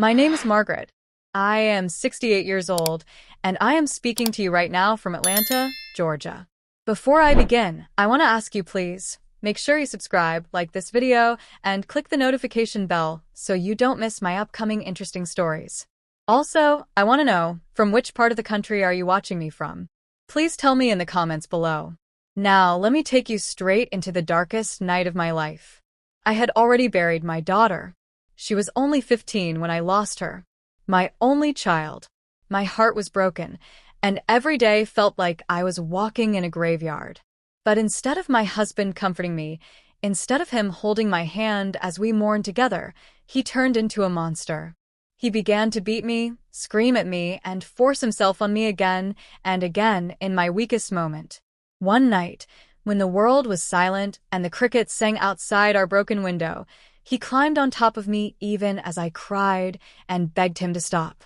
My name is Margaret. I am 68 years old, and I am speaking to you right now from Atlanta, Georgia. Before I begin, I want to ask you please, make sure you subscribe, like this video, and click the notification bell so you don't miss my upcoming interesting stories. Also, I want to know, from which part of the country are you watching me from? Please tell me in the comments below. Now, let me take you straight into the darkest night of my life. I had already buried my daughter. She was only 15 when I lost her. My only child. My heart was broken, and every day felt like I was walking in a graveyard. But instead of my husband comforting me, instead of him holding my hand as we mourned together, he turned into a monster. He began to beat me, scream at me, and force himself on me again and again in my weakest moment. One night, when the world was silent and the crickets sang outside our broken window, he climbed on top of me even as I cried and begged him to stop.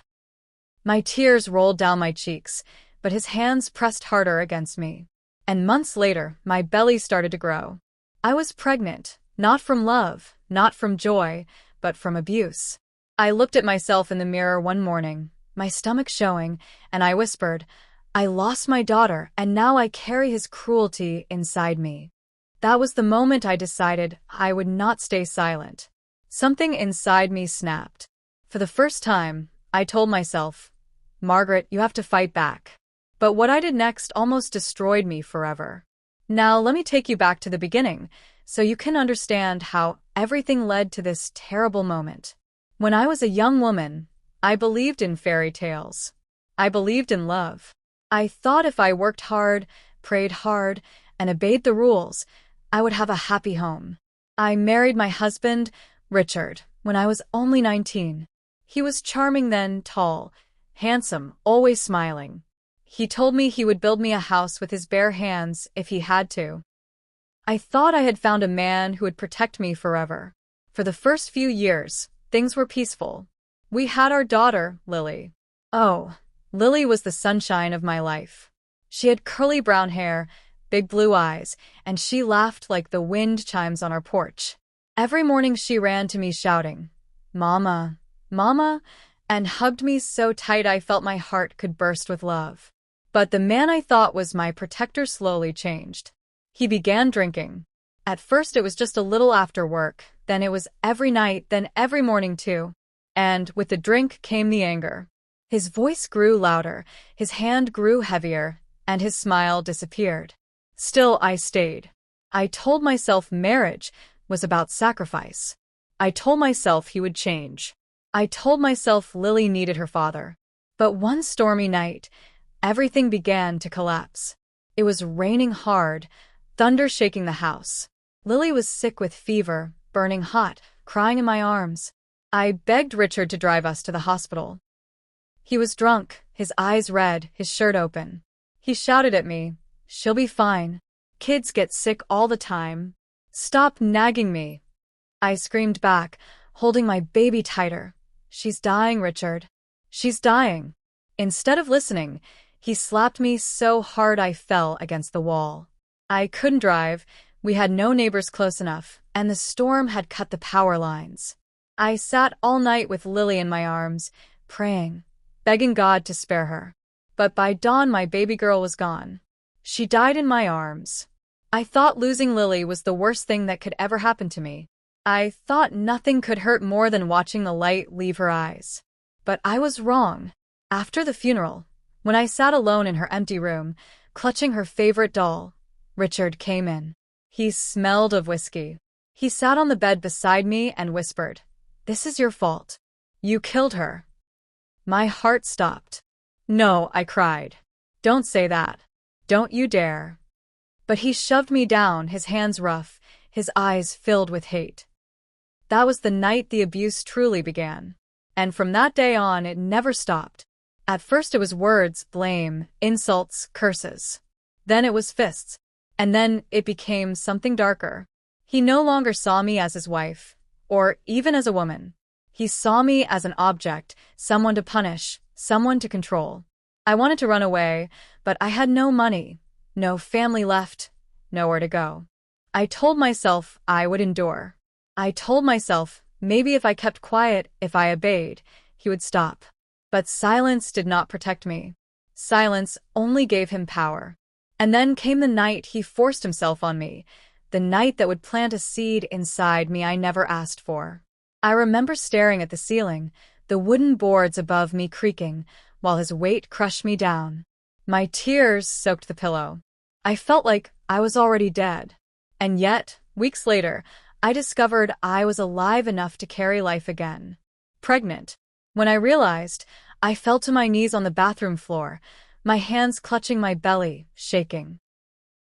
My tears rolled down my cheeks, but his hands pressed harder against me. And months later, my belly started to grow. I was pregnant, not from love, not from joy, but from abuse. I looked at myself in the mirror one morning, my stomach showing, and I whispered, "I lost my daughter, and now I carry his cruelty inside me." That was the moment I decided I would not stay silent. Something inside me snapped. For the first time, I told myself, "Margaret, you have to fight back." But what I did next almost destroyed me forever. Now let me take you back to the beginning, so you can understand how everything led to this terrible moment. When I was a young woman, I believed in fairy tales. I believed in love. I thought if I worked hard, prayed hard, and obeyed the rules, I would have a happy home. I married my husband, Richard, when I was only 19. He was charming then, tall, handsome, always smiling. He told me he would build me a house with his bare hands if he had to. I thought I had found a man who would protect me forever. For the first few years, things were peaceful. We had our daughter, Lily. Oh, Lily was the sunshine of my life. She had curly brown hair, big blue eyes, and she laughed like the wind chimes on our porch. Every morning she ran to me shouting, "Mama, Mama," and hugged me so tight I felt my heart could burst with love. But the man I thought was my protector slowly changed. He began drinking. At first it was just a little after work, then it was every night, then every morning too. And with the drink came the anger. His voice grew louder, his hand grew heavier, and his smile disappeared. Still, I stayed. I told myself marriage was about sacrifice. I told myself he would change. I told myself Lily needed her father. But one stormy night, everything began to collapse. It was raining hard, thunder shaking the house. Lily was sick with fever, burning hot, crying in my arms. I begged Richard to drive us to the hospital. He was drunk, his eyes red, his shirt open. He shouted at me, "She'll be fine. Kids get sick all the time. Stop nagging me." I screamed back, holding my baby tighter. "She's dying, Richard. She's dying." Instead of listening, he slapped me so hard I fell against the wall. I couldn't drive, we had no neighbors close enough, and the storm had cut the power lines. I sat all night with Lily in my arms, praying, begging God to spare her. But by dawn my baby girl was gone. She died in my arms. I thought losing Lily was the worst thing that could ever happen to me. I thought nothing could hurt more than watching the light leave her eyes. But I was wrong. After the funeral, when I sat alone in her empty room, clutching her favorite doll, Richard came in. He smelled of whiskey. He sat on the bed beside me and whispered, "This is your fault. You killed her." My heart stopped. "No," I cried. "Don't say that. Don't you dare." But he shoved me down, his hands rough, his eyes filled with hate. That was the night the abuse truly began. And from that day on, it never stopped. At first it was words, blame, insults, curses. Then it was fists. And then it became something darker. He no longer saw me as his wife, or even as a woman. He saw me as an object, someone to punish, someone to control. I wanted to run away, but I had no money, no family left, nowhere to go. I told myself I would endure. I told myself maybe if I kept quiet, if I obeyed, he would stop. But silence did not protect me. Silence only gave him power. And then came the night he forced himself on me, the night that would plant a seed inside me I never asked for. I remember staring at the ceiling, the wooden boards above me creaking, while his weight crushed me down. My tears soaked the pillow. I felt like I was already dead. And yet, weeks later, I discovered I was alive enough to carry life again. Pregnant. When I realized, I fell to my knees on the bathroom floor, my hands clutching my belly, shaking.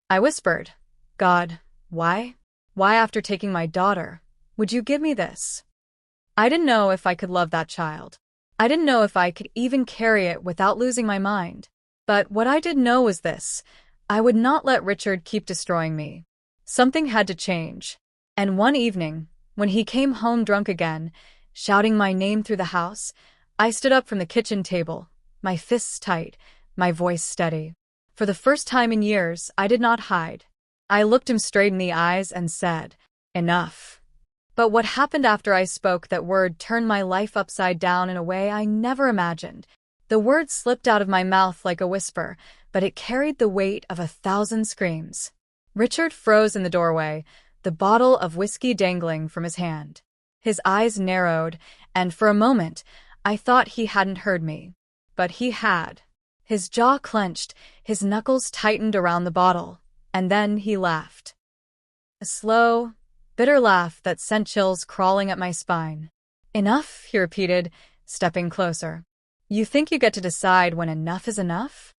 I whispered, "God, why? Why after taking my daughter, would you give me this?" I didn't know if I could love that child. I didn't know if I could even carry it without losing my mind. But what I did know was this: I would not let Richard keep destroying me. Something had to change. And one evening, when he came home drunk again, shouting my name through the house, I stood up from the kitchen table, my fists tight, my voice steady. For the first time in years, I did not hide. I looked him straight in the eyes and said, "Enough." But what happened after I spoke that word turned my life upside down in a way I never imagined. The word slipped out of my mouth like a whisper, but it carried the weight of 1,000 screams. Richard froze in the doorway, the bottle of whiskey dangling from his hand. His eyes narrowed, and for a moment, I thought he hadn't heard me. But he had. His jaw clenched, his knuckles tightened around the bottle, and then he laughed. A slow, bitter laugh that sent chills crawling up my spine. "Enough," he repeated, stepping closer. "You think you get to decide when enough is enough?"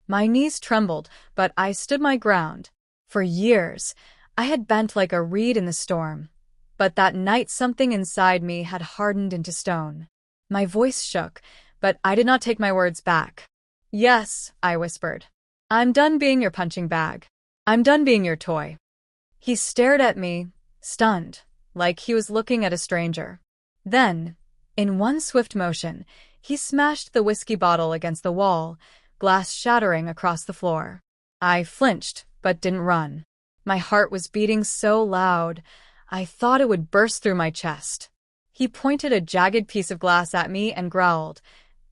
My knees trembled, but I stood my ground. For years, I had bent like a reed in the storm. But that night something inside me had hardened into stone. My voice shook, but I did not take my words back. "Yes," I whispered. "I'm done being your punching bag. I'm done being your toy." He stared at me, stunned, like he was looking at a stranger. Then, in one swift motion, he smashed the whiskey bottle against the wall, glass shattering across the floor. I flinched, but didn't run. My heart was beating so loud, I thought it would burst through my chest. He pointed a jagged piece of glass at me and growled,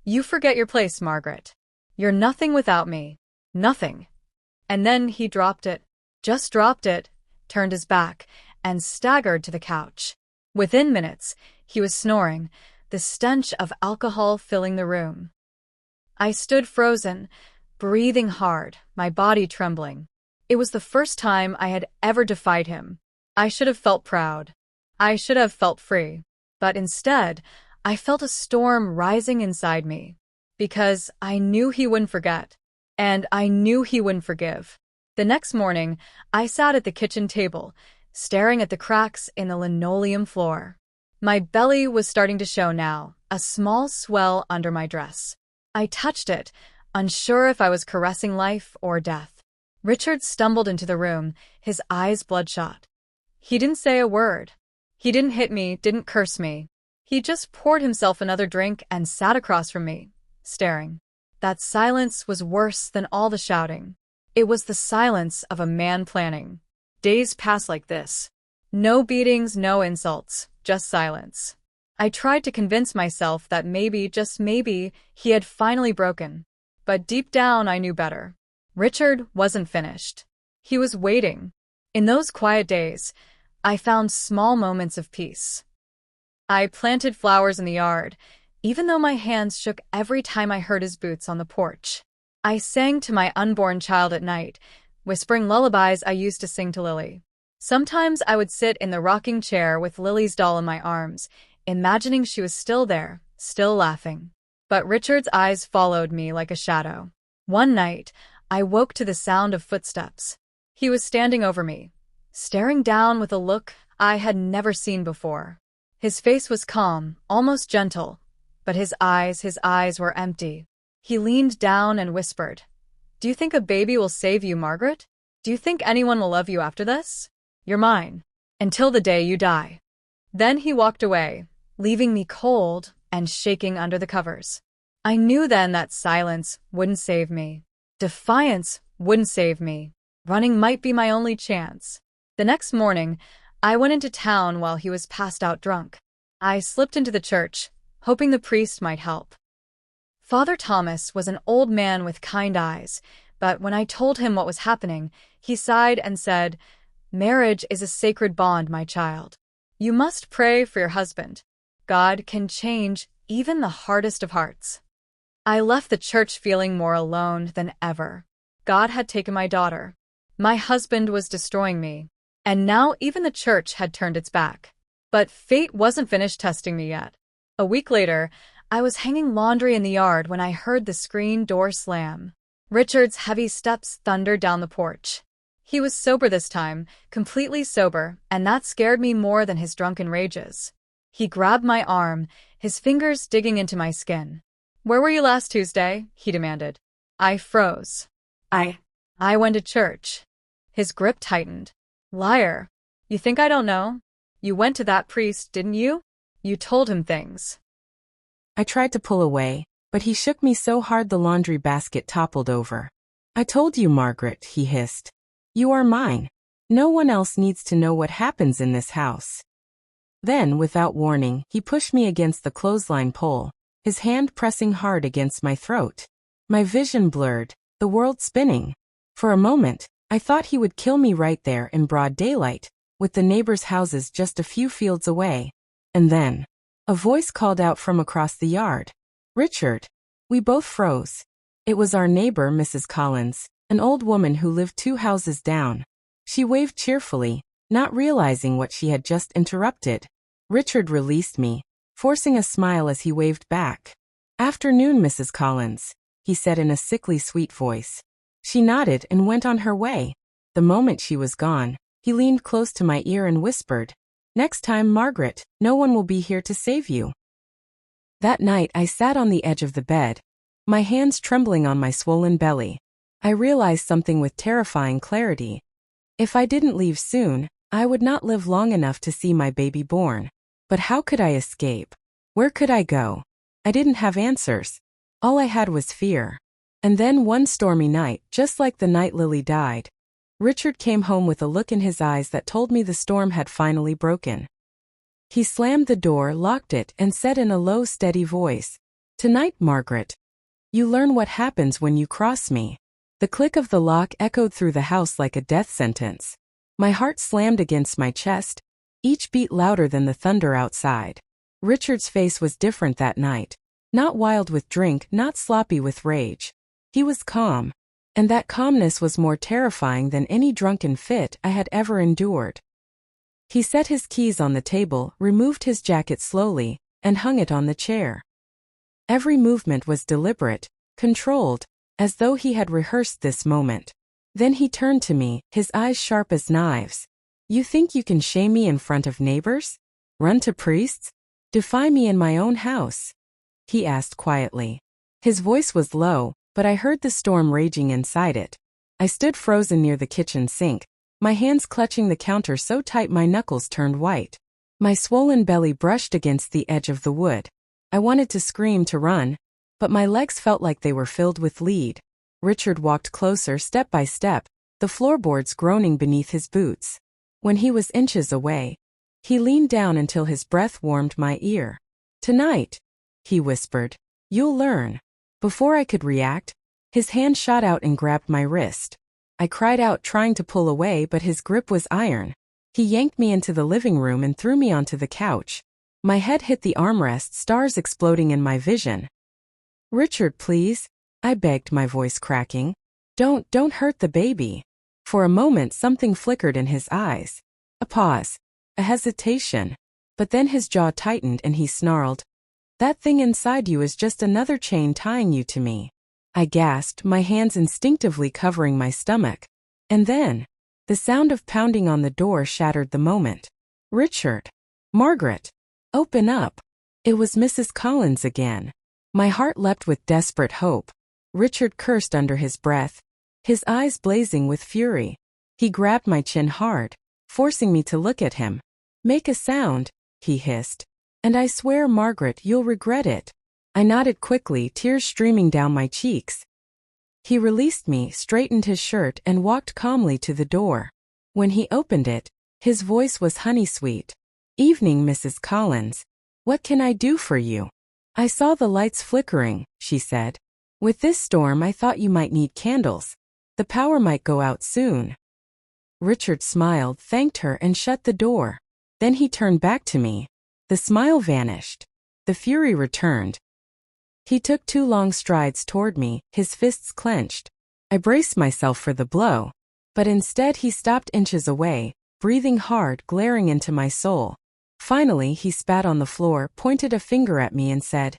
"You forget your place, Margaret. You're nothing without me. Nothing." And then he dropped it, just dropped it, turned his back, and staggered to the couch. Within minutes, he was snoring, the stench of alcohol filling the room. I stood frozen, breathing hard, my body trembling. It was the first time I had ever defied him. I should have felt proud. I should have felt free. But instead, I felt a storm rising inside me. Because I knew he wouldn't forget. And I knew he wouldn't forgive. The next morning, I sat at the kitchen table, staring at the cracks in the linoleum floor. My belly was starting to show now, a small swell under my dress. I touched it, unsure if I was caressing life or death. Richard stumbled into the room, his eyes bloodshot. He didn't say a word. He didn't hit me, didn't curse me. He just poured himself another drink and sat across from me, staring. That silence was worse than all the shouting. It was the silence of a man planning. Days passed like this. No beatings, no insults, just silence. I tried to convince myself that maybe, just maybe, he had finally broken. But deep down I knew better. Richard wasn't finished. He was waiting. In those quiet days, I found small moments of peace. I planted flowers in the yard, even though my hands shook every time I heard his boots on the porch. I sang to my unborn child at night, whispering lullabies I used to sing to Lily. Sometimes I would sit in the rocking chair with Lily's doll in my arms, imagining she was still there, still laughing. But Richard's eyes followed me like a shadow. One night, I woke to the sound of footsteps. He was standing over me, staring down with a look I had never seen before. His face was calm, almost gentle, but his eyes were empty. He leaned down and whispered, "Do you think a baby will save you, Margaret? Do you think anyone will love you after this? You're mine, until the day you die." Then he walked away, leaving me cold and shaking under the covers. I knew then that silence wouldn't save me. Defiance wouldn't save me. Running might be my only chance. The next morning, I went into town while he was passed out drunk. I slipped into the church, hoping the priest might help. Father Thomas was an old man with kind eyes, but when I told him what was happening, he sighed and said, "Marriage is a sacred bond, my child. You must pray for your husband. God can change even the hardest of hearts." I left the church feeling more alone than ever. God had taken my daughter. My husband was destroying me. And now even the church had turned its back. But fate wasn't finished testing me yet. A week later, I was hanging laundry in the yard when I heard the screen door slam. Richard's heavy steps thundered down the porch. He was sober this time, completely sober, and that scared me more than his drunken rages. He grabbed my arm, his fingers digging into my skin. "Where were you last Tuesday?" he demanded. I froze. I went to church. His grip tightened. "Liar. You think I don't know? You went to that priest, didn't you? You told him things." I tried to pull away, but he shook me so hard the laundry basket toppled over. "I told you, Margaret," he hissed. "You are mine. No one else needs to know what happens in this house." Then, without warning, he pushed me against the clothesline pole, his hand pressing hard against my throat. My vision blurred, the world spinning. For a moment, I thought he would kill me right there in broad daylight, with the neighbors' houses just a few fields away. And then, a voice called out from across the yard. "Richard." We both froze. It was our neighbor, Mrs. Collins, an old woman who lived 2 houses down. She waved cheerfully, not realizing what she had just interrupted. Richard released me, forcing a smile as he waved back. "Afternoon, Mrs. Collins," he said in a sickly sweet voice. She nodded and went on her way. The moment she was gone, he leaned close to my ear and whispered, "Next time, Margaret, no one will be here to save you." That night I sat on the edge of the bed, my hands trembling on my swollen belly. I realized something with terrifying clarity. If I didn't leave soon, I would not live long enough to see my baby born. But how could I escape? Where could I go? I didn't have answers. All I had was fear. And then one stormy night, just like the night Lily died, Richard came home with a look in his eyes that told me the storm had finally broken. He slammed the door, locked it, and said in a low, steady voice, "Tonight, Margaret, you learn what happens when you cross me." The click of the lock echoed through the house like a death sentence. My heart slammed against my chest, each beat louder than the thunder outside. Richard's face was different that night. Not wild with drink, not sloppy with rage. He was calm, and that calmness was more terrifying than any drunken fit I had ever endured. He set his keys on the table, removed his jacket slowly, and hung it on the chair. Every movement was deliberate, controlled, as though he had rehearsed this moment. Then he turned to me, his eyes sharp as knives. "You think you can shame me in front of neighbors? Run to priests? Defy me in my own house?" he asked quietly. His voice was low, but I heard the storm raging inside it. I stood frozen near the kitchen sink, my hands clutching the counter so tight my knuckles turned white. My swollen belly brushed against the edge of the wood. I wanted to scream, to run, but my legs felt like they were filled with lead. Richard walked closer step by step, the floorboards groaning beneath his boots. When he was inches away, he leaned down until his breath warmed my ear. "Tonight," he whispered, "you'll learn." Before I could react, his hand shot out and grabbed my wrist. I cried out, trying to pull away, but his grip was iron. He yanked me into the living room and threw me onto the couch. My head hit the armrest, stars exploding in my vision. "Richard, please," I begged, my voice cracking. Don't hurt the baby." For a moment something flickered in his eyes. A pause. A hesitation. But then his jaw tightened and he snarled, "That thing inside you is just another chain tying you to me." I gasped, my hands instinctively covering my stomach. And then, the sound of pounding on the door shattered the moment. "Richard! Margaret! Open up!" It was Mrs. Collins again. My heart leapt with desperate hope. Richard cursed under his breath, his eyes blazing with fury. He grabbed my chin hard, forcing me to look at him. "Make a sound," he hissed. "And I swear, Margaret, you'll regret it." I nodded quickly, tears streaming down my cheeks. He released me, straightened his shirt, and walked calmly to the door. When he opened it, his voice was honey-sweet. "Evening, Mrs. Collins. What can I do for you?" I saw the lights flickering, she said. With this storm I thought you might need candles. The power might go out soon. Richard smiled, thanked her, and shut the door. Then he turned back to me. The smile vanished. The fury returned. He took 2 long strides toward me, his fists clenched. I braced myself for the blow. But instead he stopped inches away, breathing hard, glaring into my soul. Finally he spat on the floor, pointed a finger at me and said,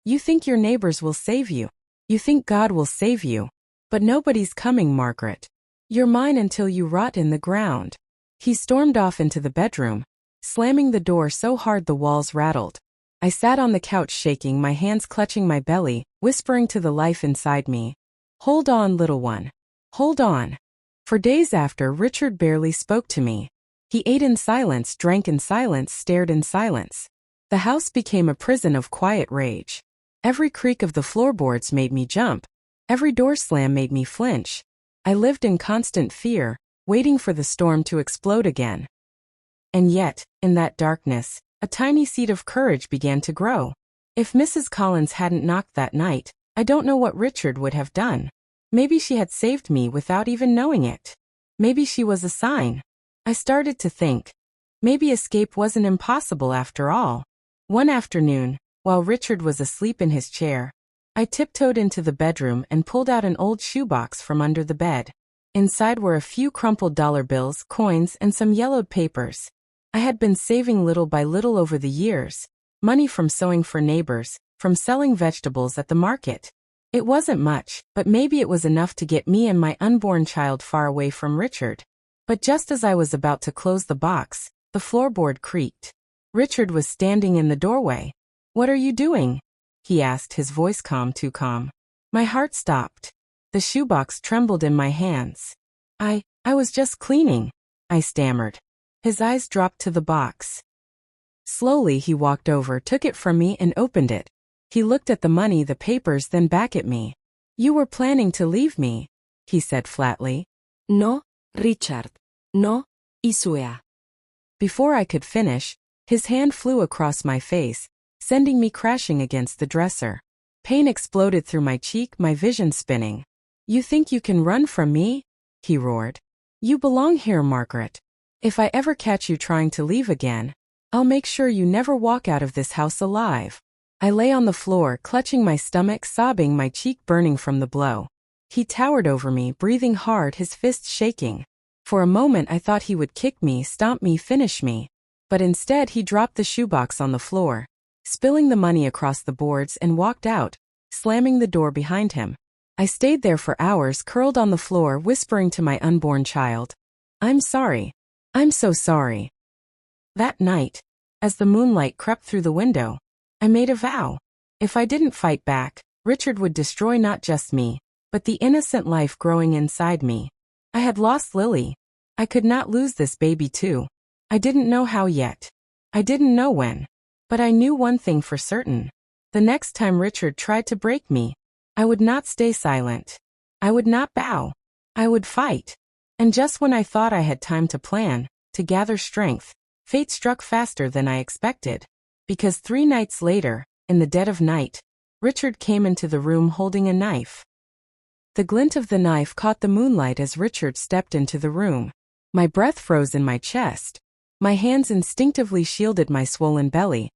"You think your neighbors will save you. You think God will save you. But nobody's coming, Margaret. You're mine until you rot in the ground." He stormed off into the bedroom, slamming the door so hard the walls rattled. I sat on the couch shaking, my hands clutching my belly, whispering to the life inside me, "Hold on, little one. Hold on." For days after, Richard barely spoke to me. He ate in silence, drank in silence, stared in silence. The house became a prison of quiet rage. Every creak of the floorboards made me jump. Every door slam made me flinch. I lived in constant fear, waiting for the storm to explode again. And yet, in that darkness, a tiny seed of courage began to grow. If Mrs. Collins hadn't knocked that night, I don't know what Richard would have done. Maybe she had saved me without even knowing it. Maybe she was a sign. I started to think. Maybe escape wasn't impossible after all. One afternoon, while Richard was asleep in his chair, I tiptoed into the bedroom and pulled out an old shoebox from under the bed. Inside were a few crumpled dollar bills, coins, and some yellowed papers. I had been saving little by little over the years, money from sewing for neighbors, from selling vegetables at the market. It wasn't much, but maybe it was enough to get me and my unborn child far away from Richard. But just as I was about to close the box, the floorboard creaked. Richard was standing in the doorway. "What are you doing?" he asked, his voice calm, too calm. My heart stopped. The shoebox trembled in my hands. I was just cleaning," I stammered. His eyes dropped to the box. Slowly he walked over, took it from me, and opened it. He looked at the money, the papers, then back at me. "You were planning to leave me," he said flatly. No, Richard. No, Isua. Before I could finish, his hand flew across my face, sending me crashing against the dresser. Pain exploded through my cheek, my vision spinning. "You think you can run from me?" he roared. "You belong here, Margaret. If I ever catch you trying to leave again, I'll make sure you never walk out of this house alive." I lay on the floor, clutching my stomach, sobbing, my cheek burning from the blow. He towered over me, breathing hard, his fists shaking. For a moment I thought he would kick me, stomp me, finish me. But instead he dropped the shoebox on the floor, spilling the money across the boards, and walked out, slamming the door behind him. I stayed there for hours, curled on the floor, whispering to my unborn child, "I'm sorry. I'm so sorry." That night, as the moonlight crept through the window, I made a vow. If I didn't fight back, Richard would destroy not just me, but the innocent life growing inside me. I had lost Lily. I could not lose this baby too. I didn't know how yet. I didn't know when. But I knew one thing for certain. The next time Richard tried to break me, I would not stay silent. I would not bow. I would fight. And just when I thought I had time to plan, to gather strength, fate struck faster than I expected. Because 3 nights later, in the dead of night, Richard came into the room holding a knife. The glint of the knife caught the moonlight as Richard stepped into the room. My breath froze in my chest. My hands instinctively shielded my swollen belly,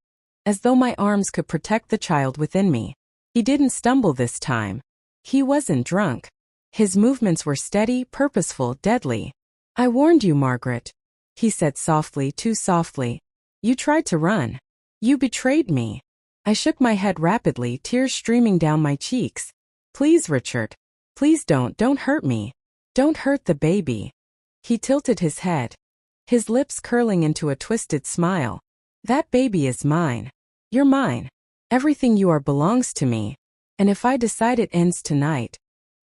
as though my arms could protect the child within me. He didn't stumble this time. He wasn't drunk. His movements were steady, purposeful, deadly. "I warned you, Margaret," he said softly, too softly. "You tried to run. You betrayed me." I shook my head rapidly, tears streaming down my cheeks. "Please, Richard. Please don't hurt me. Don't hurt the baby." He tilted his head, his lips curling into a twisted smile. "That baby is mine. You're mine. Everything you are belongs to me. And if I decide it ends tonight,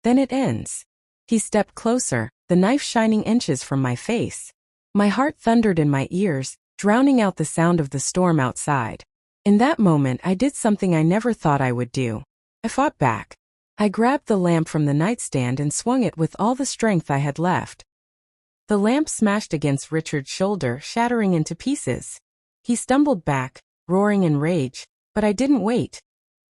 then it ends." He stepped closer, the knife shining inches from my face. My heart thundered in my ears, drowning out the sound of the storm outside. In that moment I did something I never thought I would do. I fought back. I grabbed the lamp from the nightstand and swung it with all the strength I had left. The lamp smashed against Richard's shoulder, shattering into pieces. He stumbled back, roaring in rage, but I didn't wait.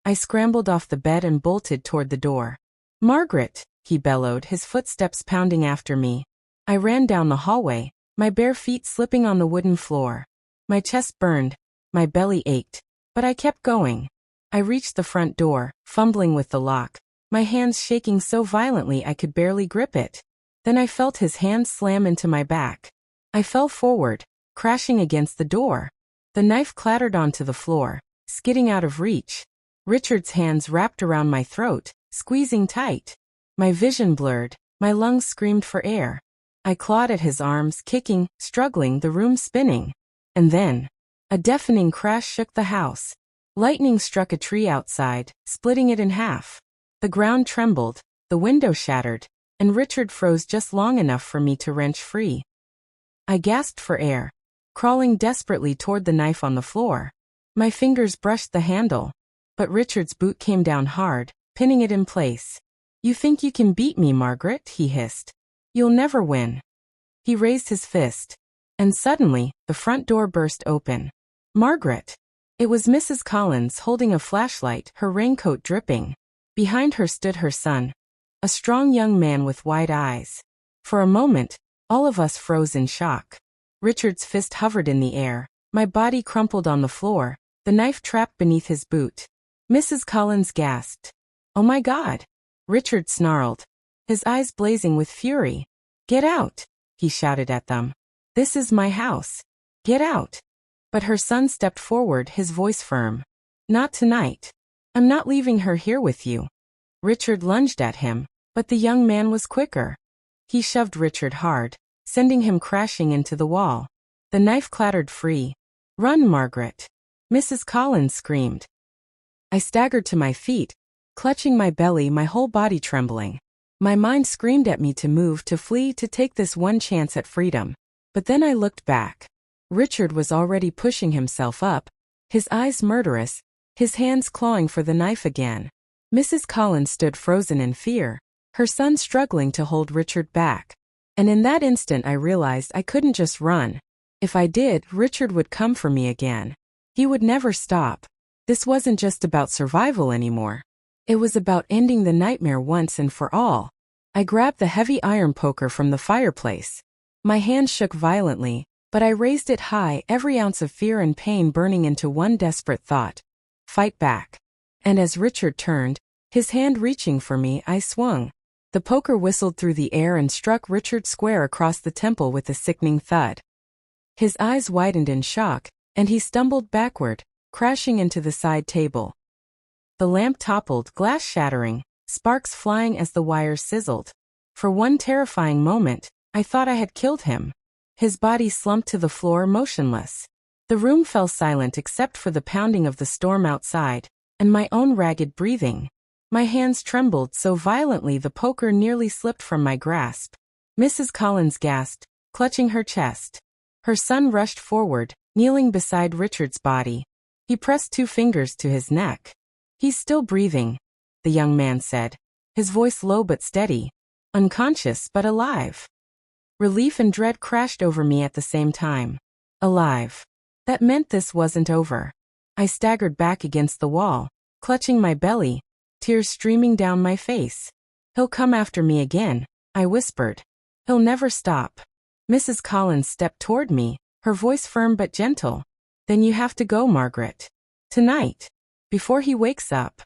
I scrambled off the bed and bolted toward the door. "Margaret!" he bellowed, his footsteps pounding after me. I ran down the hallway, my bare feet slipping on the wooden floor. My chest burned, my belly ached, but I kept going. I reached the front door, fumbling with the lock, my hands shaking so violently I could barely grip it. Then I felt his hand slam into my back. I fell forward, crashing against the door. The knife clattered onto the floor, skidding out of reach. Richard's hands wrapped around my throat, squeezing tight. My vision blurred, my lungs screamed for air. I clawed at his arms, kicking, struggling, the room spinning. And then, a deafening crash shook the house. Lightning struck a tree outside, splitting it in half. The ground trembled, the window shattered, and Richard froze just long enough for me to wrench free. I gasped for air, crawling desperately toward the knife on the floor. My fingers brushed the handle, but Richard's boot came down hard, pinning it in place. "You think you can beat me, Margaret?" he hissed. "You'll never win." He raised his fist, and suddenly, the front door burst open. Margaret! It was Mrs. Collins holding a flashlight, her raincoat dripping. Behind her stood her son, a strong young man with wide eyes. For a moment, all of us froze in shock. Richard's fist hovered in the air, my body crumpled on the floor, the knife trapped beneath his boot. Mrs. Collins gasped. "Oh my God!" Richard snarled, his eyes blazing with fury. "Get out!" he shouted at them. "This is my house. Get out!" But her son stepped forward, his voice firm. "Not tonight. I'm not leaving her here with you." Richard lunged at him, but the young man was quicker. He shoved Richard hard, sending him crashing into the wall. The knife clattered free. "Run, Margaret!" Mrs. Collins screamed. I staggered to my feet, clutching my belly, my whole body trembling. My mind screamed at me to move, to flee, to take this one chance at freedom. But then I looked back. Richard was already pushing himself up, his eyes murderous, his hands clawing for the knife again. Mrs. Collins stood frozen in fear, her son struggling to hold Richard back. And in that instant I realized I couldn't just run. If I did, Richard would come for me again. He would never stop. This wasn't just about survival anymore. It was about ending the nightmare once and for all. I grabbed the heavy iron poker from the fireplace. My hand shook violently, but I raised it high, every ounce of fear and pain burning into one desperate thought. Fight back. And as Richard turned, his hand reaching for me, I swung. The poker whistled through the air and struck Richard square across the temple with a sickening thud. His eyes widened in shock, and he stumbled backward, crashing into the side table. The lamp toppled, glass shattering, sparks flying as the wires sizzled. For one terrifying moment, I thought I had killed him. His body slumped to the floor, motionless. The room fell silent except for the pounding of the storm outside, and my own ragged breathing. My hands trembled so violently the poker nearly slipped from my grasp. Mrs. Collins gasped, clutching her chest. Her son rushed forward, kneeling beside Richard's body. He pressed 2 fingers to his neck. "He's still breathing," the young man said, his voice low but steady. "Unconscious but alive." Relief and dread crashed over me at the same time. Alive. That meant this wasn't over. I staggered back against the wall, clutching my belly, tears streaming down my face. "He'll come after me again," I whispered. "He'll never stop." Mrs. Collins stepped toward me, her voice firm but gentle. "Then you have to go, Margaret. Tonight. Before he wakes up."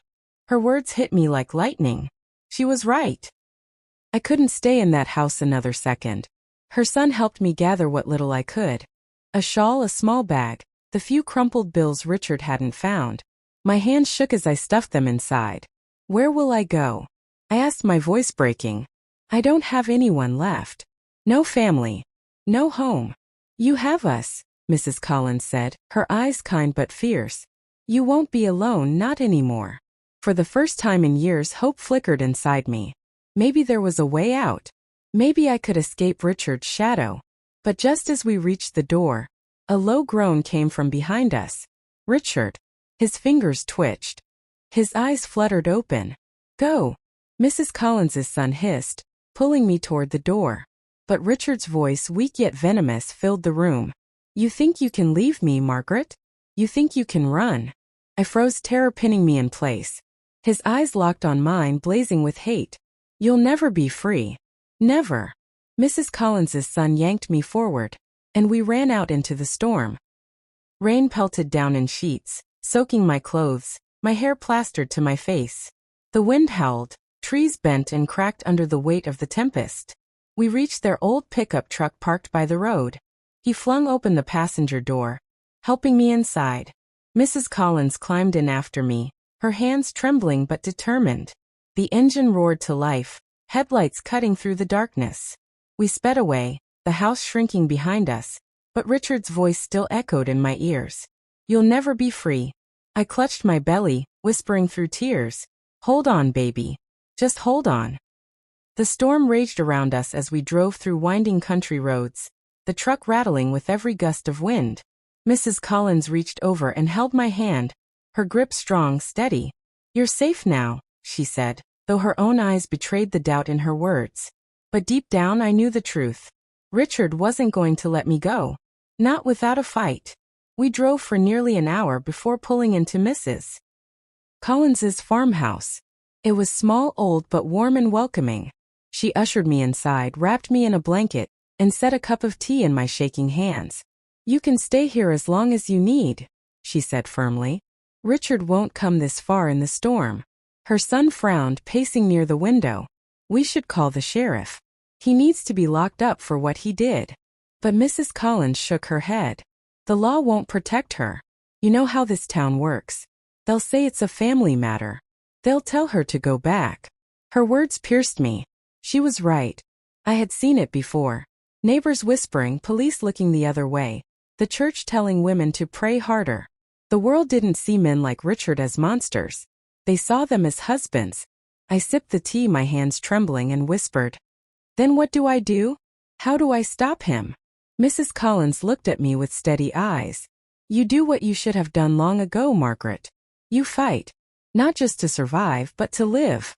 Her words hit me like lightning. She was right. I couldn't stay in that house another second. Her son helped me gather what little I could. A shawl, a small bag, the few crumpled bills Richard hadn't found. My hands shook as I stuffed them inside. "Where will I go?" I asked, my voice breaking. "I don't have anyone left. No family. No home." "You have us," Mrs. Collins said, her eyes kind but fierce. "You won't be alone, not anymore." For the first time in years, hope flickered inside me. Maybe there was a way out. Maybe I could escape Richard's shadow. But just as we reached the door, a low groan came from behind us. Richard. His fingers twitched. His eyes fluttered open. "Go," Mrs. Collins's son hissed, pulling me toward the door. But Richard's voice, weak yet venomous, filled the room. "You think you can leave me, Margaret? You think you can run?" I froze, terror pinning me in place. His eyes locked on mine, blazing with hate. You'll never be free. Never. Mrs. Collins's son yanked me forward, and we ran out into the storm. Rain pelted down in sheets, soaking my clothes, my hair plastered to my face. The wind howled, trees bent and cracked under the weight of the tempest. We reached their old pickup truck parked by the road. He flung open the passenger door, helping me inside. Mrs. Collins climbed in after me, her hands trembling but determined. The engine roared to life, headlights cutting through the darkness. We sped away, the house shrinking behind us, but Richard's voice still echoed in my ears. You'll never be free. I clutched my belly, whispering through tears. Hold on, baby. Just hold on. The storm raged around us as we drove through winding country roads, the truck rattling with every gust of wind. Mrs. Collins reached over and held my hand, her grip strong, steady. You're safe now, she said, though her own eyes betrayed the doubt in her words. But deep down I knew the truth. Richard wasn't going to let me go. Not without a fight. We drove for nearly an hour before pulling into Mrs. Collins's farmhouse. It was small, old, but warm and welcoming. She ushered me inside, wrapped me in a blanket, and set a cup of tea in my shaking hands. You can stay here as long as you need, she said firmly. Richard won't come this far in the storm. Her son frowned, pacing near the window. We should call the sheriff. He needs to be locked up for what he did. But Mrs. Collins shook her head. The law won't protect her. You know how this town works. They'll say it's a family matter. They'll tell her to go back. Her words pierced me. She was right. I had seen it before. Neighbors whispering, police looking the other way, the church telling women to pray harder. The world didn't see men like Richard as monsters. They saw them as husbands. I sipped the tea, my hands trembling, and whispered, Then what do I do? How do I stop him? Mrs. Collins looked at me with steady eyes. You do what you should have done long ago, Margaret. You fight. Not just to survive, but to live.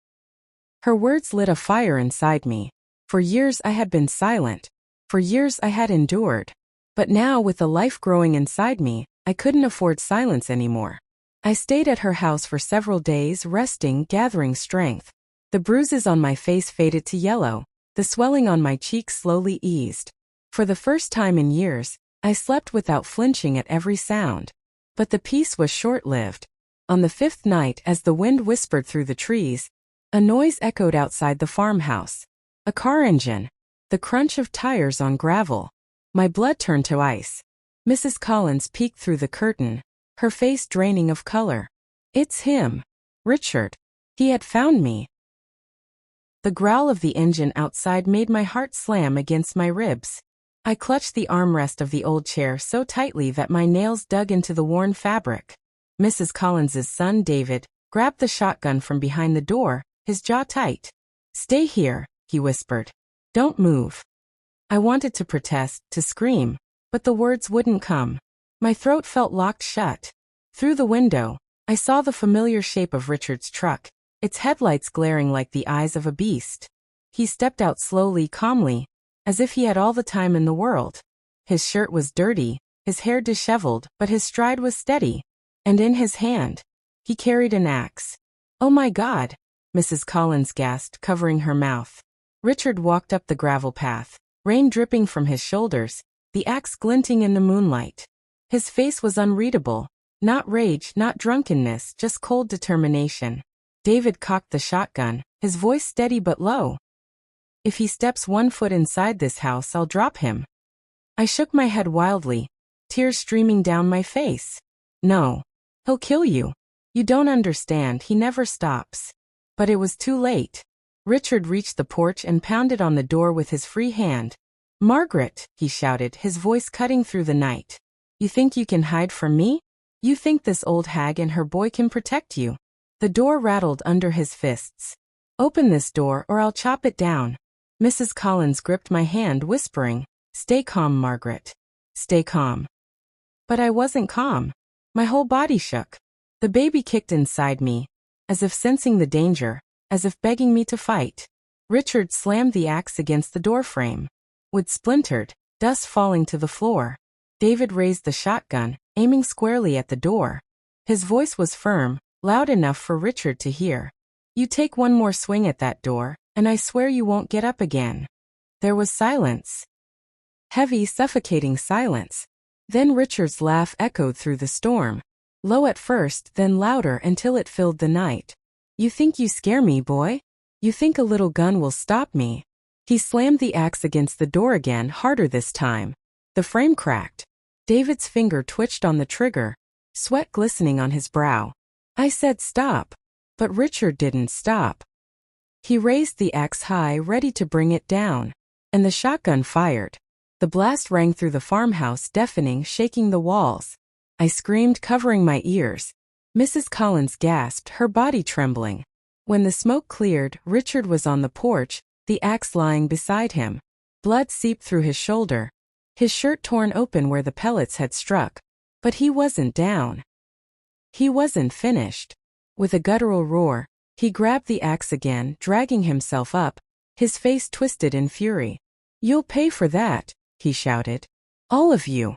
Her words lit a fire inside me. For years I had been silent. For years I had endured. But now, with a life growing inside me, I couldn't afford silence anymore. I stayed at her house for several days, resting, gathering strength. The bruises on my face faded to yellow. The swelling on my cheeks slowly eased. For the first time in years, I slept without flinching at every sound. But the peace was short-lived. On the fifth night, as the wind whispered through the trees, a noise echoed outside the farmhouse. A car engine. The crunch of tires on gravel. My blood turned to ice. Mrs. Collins peeked through the curtain, her face draining of color. It's him. Richard. He had found me. The growl of the engine outside made my heart slam against my ribs. I clutched the armrest of the old chair so tightly that my nails dug into the worn fabric. Mrs. Collins's son, David, grabbed the shotgun from behind the door, his jaw tight. Stay here, he whispered. Don't move. I wanted to protest, to scream, but the words wouldn't come. My throat felt locked shut. Through the window, I saw the familiar shape of Richard's truck, its headlights glaring like the eyes of a beast. He stepped out slowly, calmly, as if he had all the time in the world. His shirt was dirty, his hair disheveled, but his stride was steady. And in his hand, he carried an axe. Oh my God, Mrs. Collins gasped, covering her mouth. Richard walked up the gravel path, rain dripping from his shoulders, the axe glinting in the moonlight. His face was unreadable. Not rage, not drunkenness, just cold determination. David cocked the shotgun, his voice steady but low. If he steps 1 foot inside this house, I'll drop him. I shook my head wildly, tears streaming down my face. No. He'll kill you. You don't understand, he never stops. But it was too late. Richard reached the porch and pounded on the door with his free hand. Margaret, he shouted, his voice cutting through the night. You think you can hide from me? You think this old hag and her boy can protect you? The door rattled under his fists. Open this door or I'll chop it down. Mrs. Collins gripped my hand, whispering, Stay calm, Margaret. Stay calm. But I wasn't calm. My whole body shook. The baby kicked inside me, as if sensing the danger, as if begging me to fight. Richard slammed the axe against the doorframe. Wood splintered, dust falling to the floor. David raised the shotgun, aiming squarely at the door. His voice was firm, loud enough for Richard to hear. You take one more swing at that door, and I swear you won't get up again. There was silence. Heavy, suffocating silence. Then Richard's laugh echoed through the storm. Low at first, then louder until it filled the night. You think you scare me, boy? You think a little gun will stop me? He slammed the axe against the door again, harder this time. The frame cracked. David's finger twitched on the trigger, sweat glistening on his brow. I said stop. But Richard didn't stop. He raised the axe high, ready to bring it down. And the shotgun fired. The blast rang through the farmhouse, deafening, shaking the walls. I screamed, covering my ears. Mrs. Collins gasped, her body trembling. When the smoke cleared, Richard was on the porch, the axe lying beside him. Blood seeped through his shoulder. His shirt torn open where the pellets had struck. But he wasn't down. He wasn't finished. With a guttural roar, he grabbed the axe again, dragging himself up, his face twisted in fury. You'll pay for that, he shouted. All of you.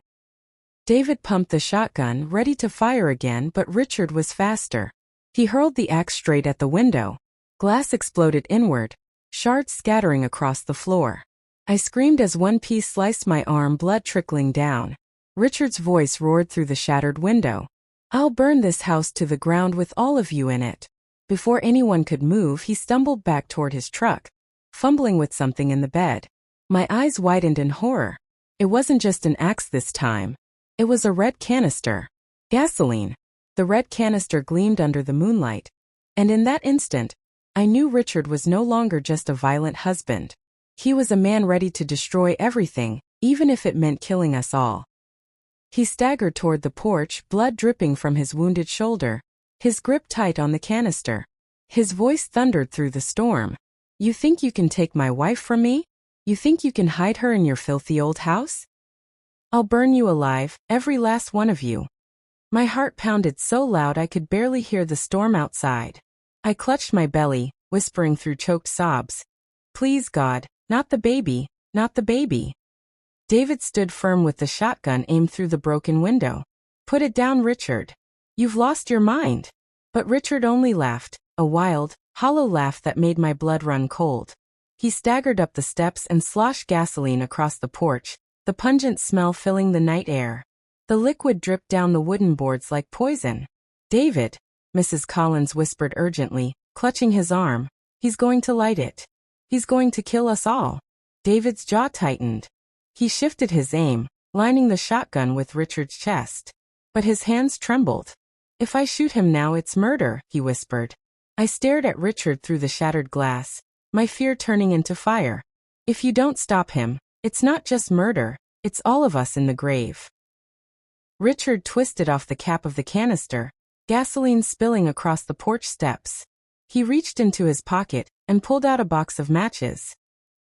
David pumped the shotgun, ready to fire again, but Richard was faster. He hurled the axe straight at the window. Glass exploded inward, shards scattering across the floor. I screamed as one piece sliced my arm, blood trickling down. Richard's voice roared through the shattered window. I'll burn this house to the ground with all of you in it. Before anyone could move, he stumbled back toward his truck, fumbling with something in the bed. My eyes widened in horror. It wasn't just an axe this time. It was a red canister. Gasoline. The red canister gleamed under the moonlight. And in that instant, I knew Richard was no longer just a violent husband. He was a man ready to destroy everything, even if it meant killing us all. He staggered toward the porch, blood dripping from his wounded shoulder, his grip tight on the canister. His voice thundered through the storm. You think you can take my wife from me? You think you can hide her in your filthy old house? I'll burn you alive, every last one of you. My heart pounded so loud I could barely hear the storm outside. I clutched my belly, whispering through choked sobs. Please God, not the baby, not the baby. David stood firm with the shotgun aimed through the broken window. Put it down, Richard. You've lost your mind. But Richard only laughed, a wild, hollow laugh that made my blood run cold. He staggered up the steps and sloshed gasoline across the porch, the pungent smell filling the night air. The liquid dripped down the wooden boards like poison. David, Mrs. Collins whispered urgently, clutching his arm. He's going to light it. He's going to kill us all. David's jaw tightened. He shifted his aim, lining the shotgun with Richard's chest. But his hands trembled. If I shoot him now, it's murder, he whispered. I stared at Richard through the shattered glass, my fear turning into fire. If you don't stop him, it's not just murder, it's all of us in the grave. Richard twisted off the cap of the canister, gasoline spilling across the porch steps. He reached into his pocket and pulled out a box of matches.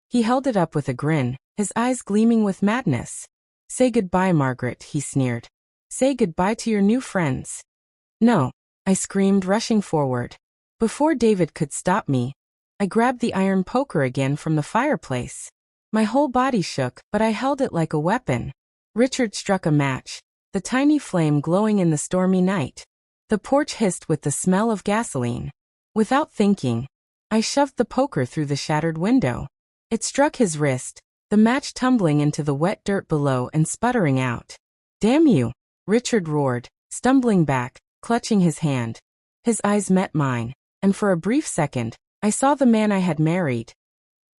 He held it up with a grin, his eyes gleaming with madness. Say goodbye, Margaret, he sneered. Say goodbye to your new friends. No, I screamed, rushing forward. Before David could stop me, I grabbed the iron poker again from the fireplace. My whole body shook, but I held it like a weapon. Richard struck a match, the tiny flame glowing in the stormy night. The porch hissed with the smell of gasoline. Without thinking, I shoved the poker through the shattered window. It struck his wrist, the match tumbling into the wet dirt below and sputtering out. Damn you, Richard roared, stumbling back, clutching his hand. His eyes met mine, and for a brief second, I saw the man I had married.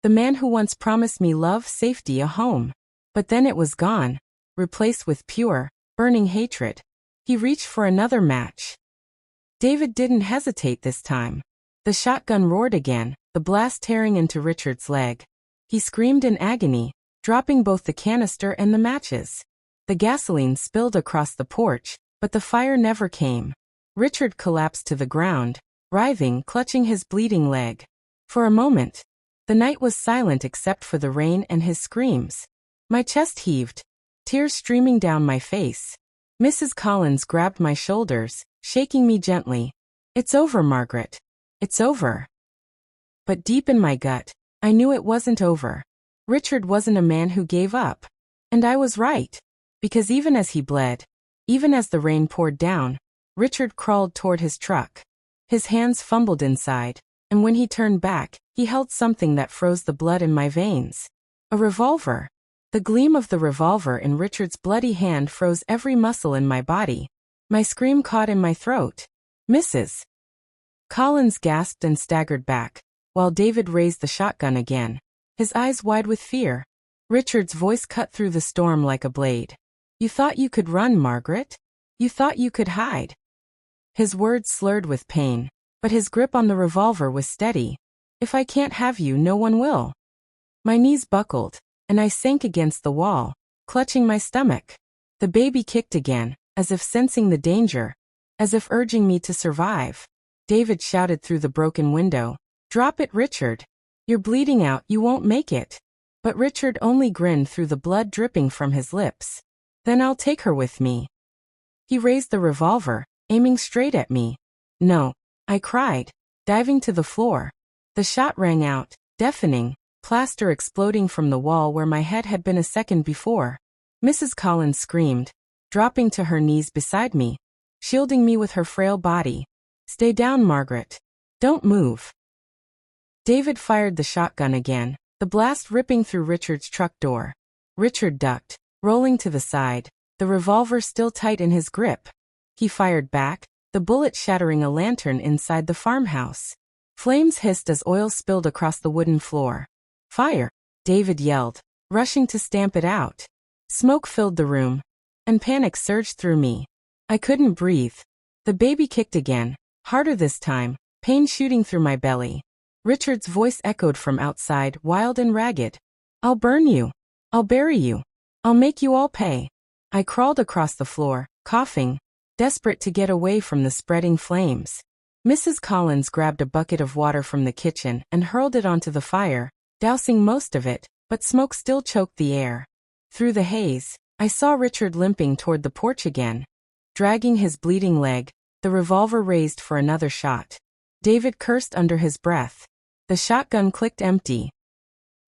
The man who once promised me love, safety, a home. But then it was gone, replaced with pure, burning hatred. He reached for another match. David didn't hesitate this time. The shotgun roared again, the blast tearing into Richard's leg. He screamed in agony, dropping both the canister and the matches. The gasoline spilled across the porch, but the fire never came. Richard collapsed to the ground, writhing, clutching his bleeding leg. For a moment, the night was silent except for the rain and his screams. My chest heaved, tears streaming down my face. Mrs. Collins grabbed my shoulders, shaking me gently. It's over, Margaret. It's over. But deep in my gut, I knew it wasn't over. Richard wasn't a man who gave up. And I was right. Because even as he bled, even as the rain poured down, Richard crawled toward his truck. His hands fumbled inside, and when he turned back, he held something that froze the blood in my veins. A revolver. The gleam of the revolver in Richard's bloody hand froze every muscle in my body. My scream caught in my throat. Mrs. Collins gasped and staggered back, while David raised the shotgun again, his eyes wide with fear. Richard's voice cut through the storm like a blade. You thought you could run, Margaret? You thought you could hide? His words slurred with pain, but his grip on the revolver was steady. If I can't have you, no one will. My knees buckled, and I sank against the wall, clutching my stomach. The baby kicked again, as if sensing the danger, as if urging me to survive. David shouted through the broken window, "Drop it, Richard. You're bleeding out, you won't make it." But Richard only grinned through the blood dripping from his lips. "Then I'll take her with me." He raised the revolver, aiming straight at me. "No," I cried, diving to the floor. The shot rang out, deafening, plaster exploding from the wall where my head had been a second before. Mrs. Collins screamed, dropping to her knees beside me, shielding me with her frail body. "Stay down, Margaret. Don't move." David fired the shotgun again, the blast ripping through Richard's truck door. Richard ducked, rolling to the side, the revolver still tight in his grip. He fired back, the bullet shattering a lantern inside the farmhouse. Flames hissed as oil spilled across the wooden floor. "Fire!" David yelled, rushing to stamp it out. Smoke filled the room, and panic surged through me. I couldn't breathe. The baby kicked again, harder this time, pain shooting through my belly. Richard's voice echoed from outside, wild and ragged. "I'll burn you. I'll bury you. I'll make you all pay." I crawled across the floor, coughing, desperate to get away from the spreading flames. Mrs. Collins grabbed a bucket of water from the kitchen and hurled it onto the fire, dousing most of it, but smoke still choked the air. Through the haze, I saw Richard limping toward the porch again. Dragging his bleeding leg, the revolver raised for another shot. David cursed under his breath. The shotgun clicked empty.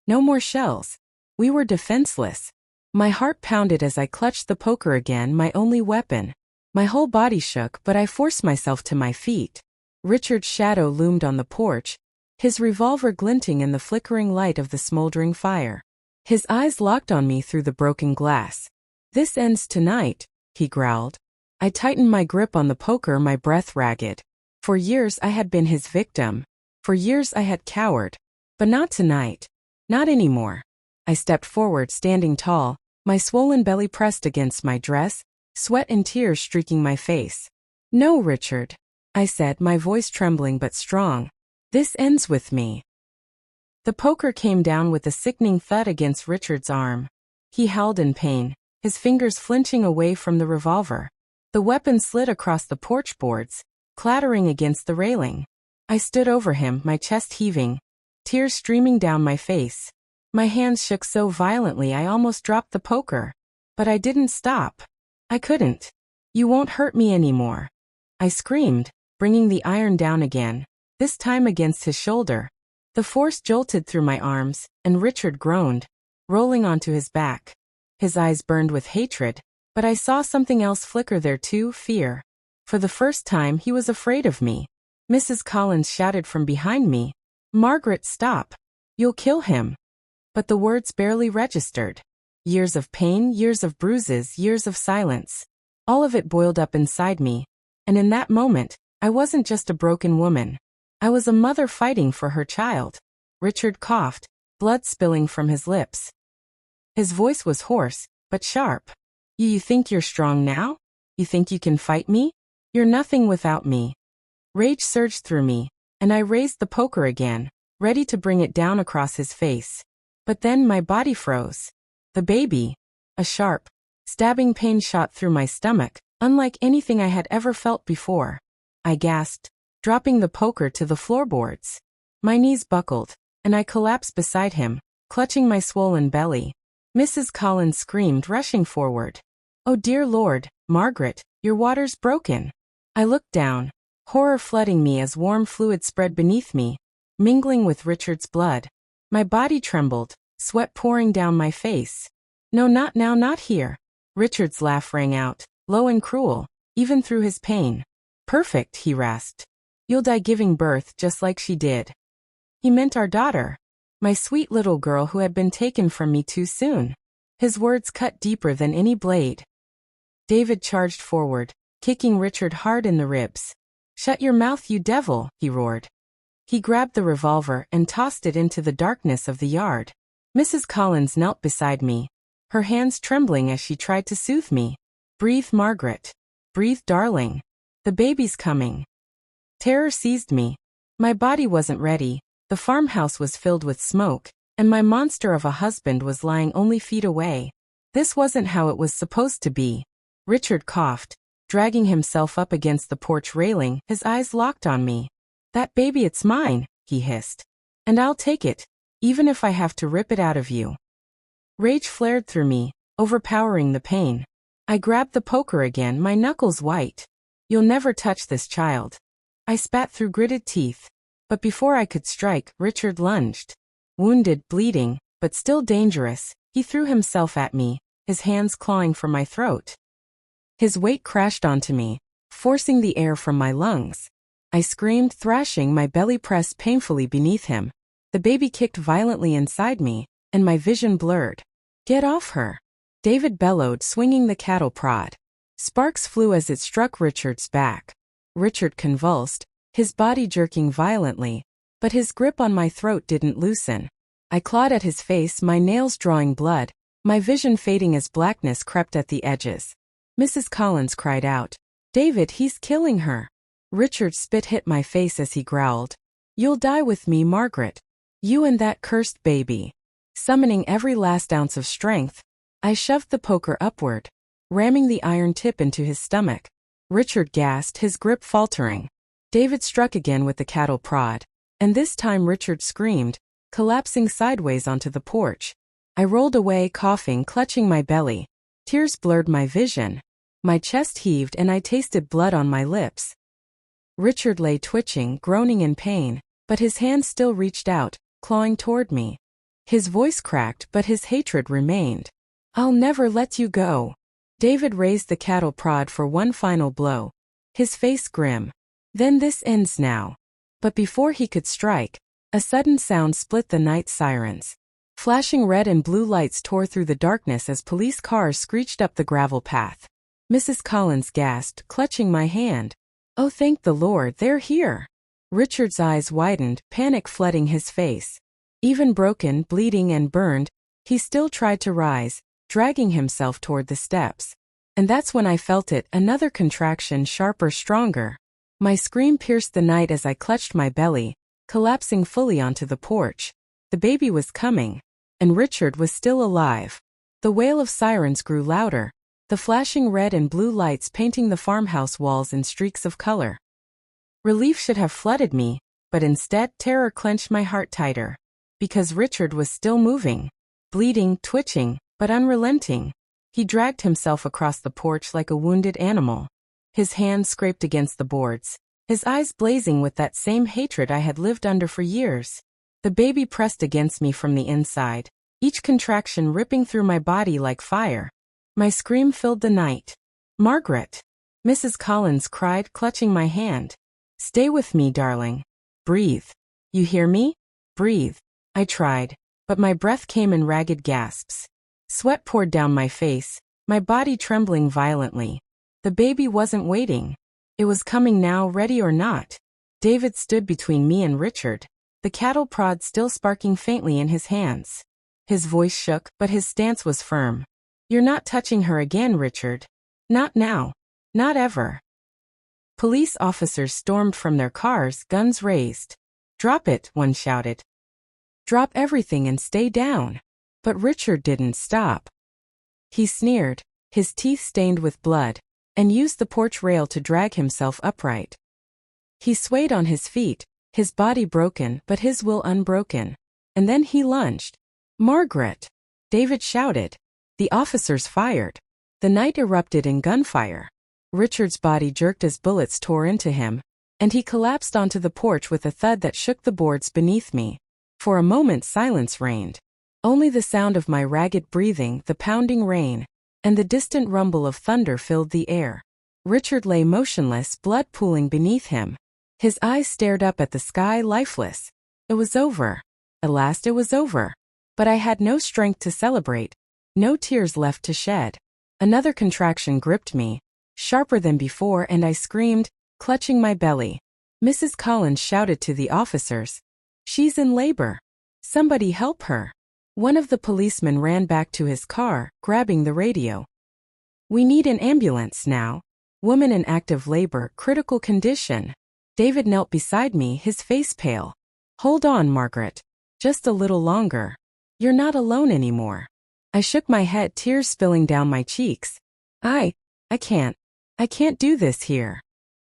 No more shells. We were defenseless. My heart pounded as I clutched the poker again, my only weapon. My whole body shook, but I forced myself to my feet. Richard's shadow loomed on the porch, his revolver glinting in the flickering light of the smoldering fire. His eyes locked on me through the broken glass. "This ends tonight," he growled. I tightened my grip on the poker, my breath ragged. For years I had been his victim. For years I had cowered. But not tonight. Not anymore. I stepped forward, standing tall, my swollen belly pressed against my dress, sweat and tears streaking my face. "No, Richard," I said, my voice trembling but strong. "This ends with me." The poker came down with a sickening thud against Richard's arm. He howled in pain, his fingers flinching away from the revolver. The weapon slid across the porch boards, clattering against the railing. I stood over him, my chest heaving, tears streaming down my face. My hands shook so violently I almost dropped the poker. But I didn't stop. I couldn't. "You won't hurt me anymore," I screamed, bringing the iron down again, this time against his shoulder. The force jolted through my arms, and Richard groaned, rolling onto his back. His eyes burned with hatred, but I saw something else flicker there too, fear. For the first time he was afraid of me. Mrs. Collins shouted from behind me, "Margaret, stop. You'll kill him." But the words barely registered. Years of pain, years of bruises, years of silence. All of it boiled up inside me. And in that moment, I wasn't just a broken woman. I was a mother fighting for her child. Richard coughed, blood spilling from his lips. His voice was hoarse, but sharp. You think you're strong now? You think you can fight me? You're nothing without me." Rage surged through me, and I raised the poker again, ready to bring it down across his face. But then my body froze. The baby. A sharp, stabbing pain shot through my stomach, unlike anything I had ever felt before. I gasped, dropping the poker to the floorboards. My knees buckled, and I collapsed beside him, clutching my swollen belly. Mrs. Collins screamed, rushing forward. "Oh dear Lord, Margaret, your water's broken." I looked down, horror flooding me as warm fluid spread beneath me, mingling with Richard's blood. My body trembled, sweat pouring down my face. "No, not now, not here." Richard's laugh rang out, low and cruel, even through his pain. Perfect, he rasped. You'll die giving birth just like she did. He meant our daughter. My sweet little girl who had been taken from me too soon. His words cut deeper than any blade. David charged forward, kicking Richard hard in the ribs. Shut your mouth, you devil, he roared. He grabbed the revolver and tossed it into the darkness of the yard. Mrs. Collins knelt beside me, her hands trembling as she tried to soothe me. Breathe, Margaret. Breathe, darling. The baby's coming. Terror seized me. My body wasn't ready. The farmhouse was filled with smoke, and my monster of a husband was lying only feet away. This wasn't how it was supposed to be. Richard coughed, dragging himself up against the porch railing, his eyes locked on me. That baby, it's mine, he hissed. And I'll take it, even if I have to rip it out of you. Rage flared through me, overpowering the pain. I grabbed the poker again, my knuckles white. You'll never touch this child. I spat through gritted teeth. But before I could strike, Richard lunged. Wounded, bleeding, but still dangerous, he threw himself at me, his hands clawing for my throat. His weight crashed onto me, forcing the air from my lungs. I screamed, thrashing, my belly pressed painfully beneath him. The baby kicked violently inside me, and my vision blurred. Get off her! David bellowed, swinging the cattle prod. Sparks flew as it struck Richard's back. Richard convulsed, his body jerking violently, but his grip on my throat didn't loosen. I clawed at his face, my nails drawing blood, my vision fading as blackness crept at the edges. Mrs. Collins cried out, David, he's killing her. Richard's spit hit my face as he growled, You'll die with me, Margaret. You and that cursed baby. Summoning every last ounce of strength, I shoved the poker upward, ramming the iron tip into his stomach. Richard gasped, his grip faltering. David struck again with the cattle prod, and this time Richard screamed, collapsing sideways onto the porch. I rolled away, coughing, clutching my belly. Tears blurred my vision. My chest heaved and I tasted blood on my lips. Richard lay twitching, groaning in pain, but his hand still reached out, clawing toward me. His voice cracked, but his hatred remained. I'll never let you go. David raised the cattle prod for one final blow, his face grim. Then this ends now. But before he could strike, a sudden sound split the night sirens. Flashing red and blue lights tore through the darkness as police cars screeched up the gravel path. Mrs. Collins gasped, clutching my hand. Oh, thank the Lord, they're here. Richard's eyes widened, panic flooding his face. Even broken, bleeding and burned, he still tried to rise, dragging himself toward the steps. And that's when I felt it, another contraction, sharper, stronger. My scream pierced the night as I clutched my belly, collapsing fully onto the porch. The baby was coming, and Richard was still alive. The wail of sirens grew louder, the flashing red and blue lights painting the farmhouse walls in streaks of color. Relief should have flooded me, but instead terror clenched my heart tighter. Because Richard was still moving, bleeding, twitching, but unrelenting. He dragged himself across the porch like a wounded animal. His hands scraped against the boards, his eyes blazing with that same hatred I had lived under for years. The baby pressed against me from the inside, each contraction ripping through my body like fire. My scream filled the night. Margaret! Mrs. Collins cried, clutching my hand. Stay with me, darling. Breathe. You hear me? Breathe. I tried, but my breath came in ragged gasps. Sweat poured down my face, my body trembling violently. The baby wasn't waiting. It was coming now, ready or not. David stood between me and Richard, the cattle prod still sparking faintly in his hands. His voice shook, but his stance was firm. You're not touching her again, Richard. Not now. Not ever. Police officers stormed from their cars, guns raised. Drop it, one shouted. Drop everything and stay down. But Richard didn't stop. He sneered, his teeth stained with blood, and used the porch rail to drag himself upright. He swayed on his feet, his body broken but his will unbroken. And then he lunged. Margaret! David shouted. The officers fired. The night erupted in gunfire. Richard's body jerked as bullets tore into him, and he collapsed onto the porch with a thud that shook the boards beneath me. For a moment silence reigned. Only the sound of my ragged breathing, the pounding rain, and the distant rumble of thunder filled the air. Richard lay motionless, blood pooling beneath him. His eyes stared up at the sky, lifeless. It was over. At last it was over. But I had no strength to celebrate, no tears left to shed. Another contraction gripped me, sharper than before, and I screamed, clutching my belly. Mrs. Collins shouted to the officers. "She's in labor. Somebody help her." One of the policemen ran back to his car, grabbing the radio. "We need an ambulance now. Woman in active labor, critical condition." David knelt beside me, his face pale. "Hold on, Margaret. Just a little longer. You're not alone anymore." I shook my head, tears spilling down my cheeks. I can't do this here."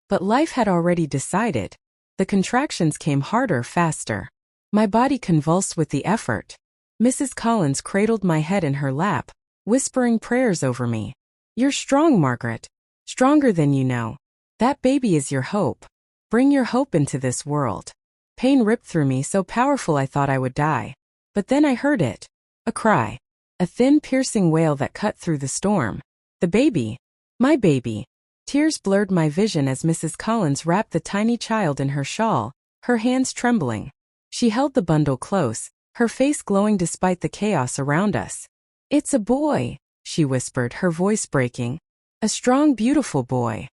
But life had already decided. The contractions came harder, faster. My body convulsed with the effort. Mrs. Collins cradled my head in her lap, whispering prayers over me. "You're strong, Margaret. Stronger than you know. That baby is your hope. Bring your hope into this world." Pain ripped through me, so powerful I thought I would die. But then I heard it. A cry. A thin, piercing wail that cut through the storm. The baby. My baby. Tears blurred my vision as Mrs. Collins wrapped the tiny child in her shawl, her hands trembling. She held the bundle close, her face glowing despite the chaos around us. "It's a boy," she whispered, her voice breaking. "A strong, beautiful boy."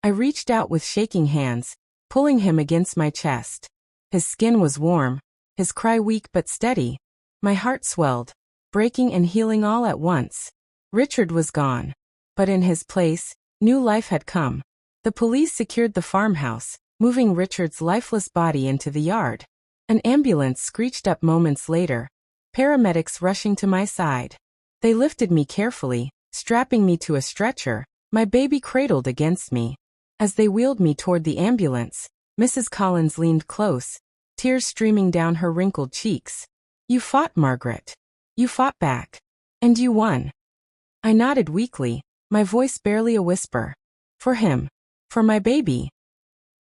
I reached out with shaking hands, pulling him against my chest. His skin was warm, his cry weak but steady. My heart swelled, breaking and healing all at once. Richard was gone. But in his place, new life had come. The police secured the farmhouse, moving Richard's lifeless body into the yard. An ambulance screeched up moments later, paramedics rushing to my side. They lifted me carefully, strapping me to a stretcher, my baby cradled against me. As they wheeled me toward the ambulance, Mrs. Collins leaned close, tears streaming down her wrinkled cheeks. "You fought, Margaret. You fought back. And you won." I nodded weakly, my voice barely a whisper. "For him. For my baby."